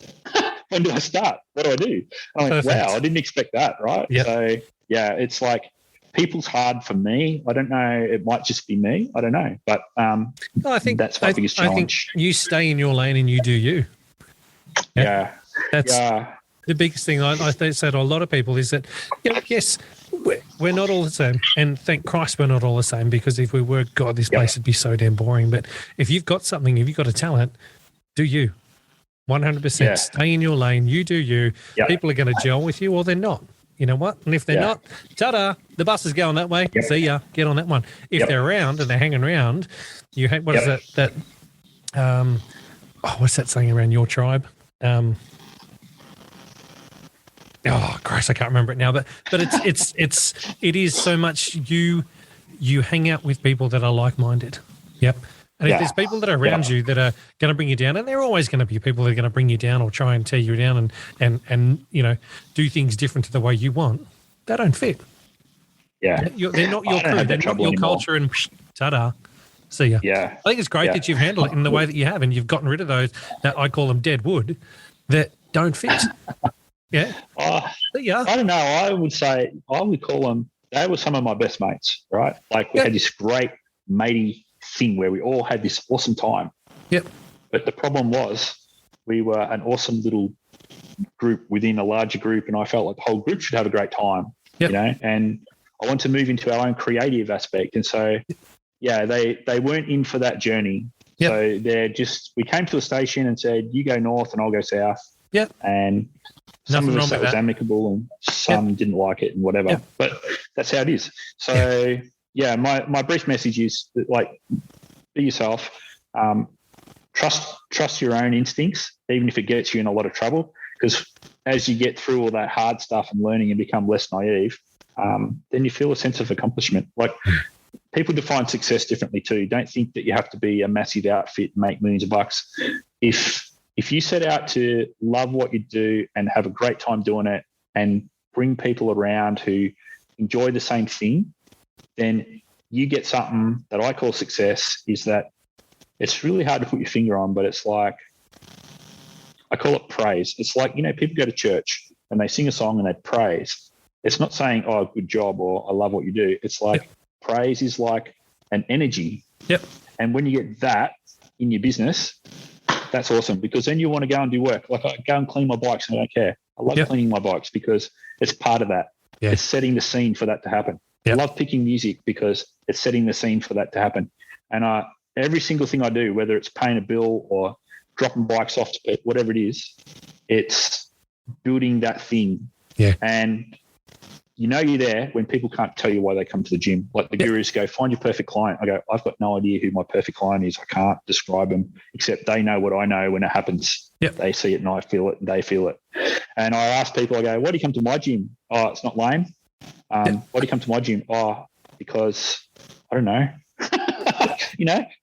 When do I start? What do I do? And I went, wow, I didn't expect that, right? Yep. So, yeah, it's like people's hard for me. I don't know. It might just be me. I don't know. But I think that's my biggest challenge. I think you stay in your lane and you do you. Yeah. That's the biggest thing I say to a lot of people is that, yes, we're not all the same. And thank Christ we're not all the same, because if we were, God, this place would be so damn boring. But if you've got something, if you've got a talent, do you. 100%. Yeah. Stay in your lane. You do you. Yep. People are going to gel with you or they're not. You know what? And if they're not, ta-da, the bus is going that way. Yep. See ya. Get on that one. If they're around and they're hanging around, you what is that what's that saying around your tribe? Oh Christ, I can't remember it now. But it is so much you hang out with people that are like-minded. Yep. And if there's people that are around you that are going to bring you down, and there are always going to be people that are going to bring you down or try and tear you down and do things different to the way you want, they don't fit. Yeah. They're not your crew. They're not your culture, and ta-da. See ya. Yeah. I think it's great that you've handled it in the way that you have, and you've gotten rid of those that I call them dead wood that don't fit. Yeah. See ya. I don't know. I would call them, they were some of my best mates, right? Like we had this great matey thing where we all had this awesome time. Yep. But the problem was we were an awesome little group within a larger group, and I felt like the whole group should have a great time. Yep. And I want to move into our own creative aspect. And so they weren't in for that journey. Yep. So we came to a station and said, you go north and I'll go south. Yep. And some of us that was amicable and some didn't like it and whatever. Yep. But that's how it is. So my brief message is that, like, be yourself. Trust your own instincts, even if it gets you in a lot of trouble. Because as you get through all that hard stuff and learning and become less naive, then you feel a sense of accomplishment. Like, people define success differently too. Don't think that you have to be a massive outfit and make millions of bucks. If you set out to love what you do and have a great time doing it and bring people around who enjoy the same thing, then you get something that I call success. Is that it's really hard to put your finger on, but it's like, I call it praise. It's like, people go to church and they sing a song and they praise. It's not saying, oh, good job, or I love what you do. It's like praise is like an energy. Yep. And when you get that in your business, that's awesome, because then you want to go and do work. Like, I go and clean my bikes and I don't care. I love cleaning my bikes because it's part of that. Yeah. It's setting the scene for that to happen. I love picking music because it's setting the scene for that to happen. And every single thing I do, whether it's paying a bill or dropping bikes off to people, whatever it is, it's building that thing. Yeah. And you're there when people can't tell you why they come to the gym. Like the gurus go, find your perfect client. I go, I've got no idea who my perfect client is. I can't describe them, except they know what I know when it happens. Yep. They see it and I feel it and they feel it. And I ask people, I go, why do you come to my gym? Oh, it's not lame. Why do you come to my gym? Oh, because I don't know.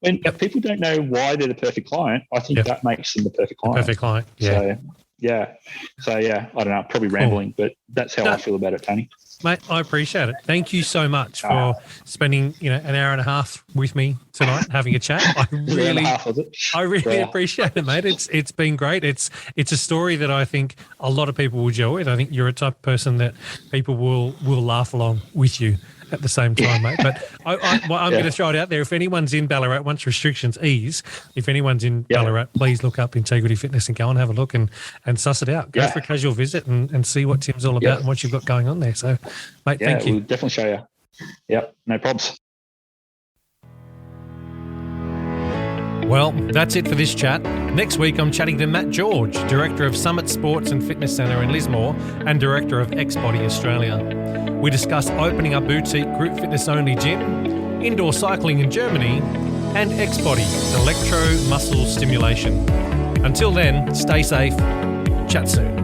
When people don't know why they're the perfect client, I think that makes them the perfect client. Perfect client. Yeah. So, I don't know, probably rambling, but that's how I feel about it, Tony. Mate, I appreciate it. Thank you so much for spending, an hour and a half with me tonight, having a chat. I really appreciate it, mate. It's been great. It's a story that I think a lot of people will enjoy. I think you're a type of person that people will laugh along with you. at the same time, mate. But I'm going to throw it out there. If anyone's in Ballarat, once restrictions ease, if anyone's in Ballarat, please look up Integrity Fitness and go and have a look and suss it out. Go for a casual visit and see what Tim's all about and what you've got going on there. So, mate, thank you. We'll definitely show you. Yep, no probs. Well, that's it for this chat. Next week, I'm chatting to Matt George, Director of Summit Sports and Fitness Centre in Lismore and Director of X-Body Australia. We discuss opening a boutique group fitness-only gym, indoor cycling in Germany, and X-Body, electro-muscle stimulation. Until then, stay safe. Chat soon.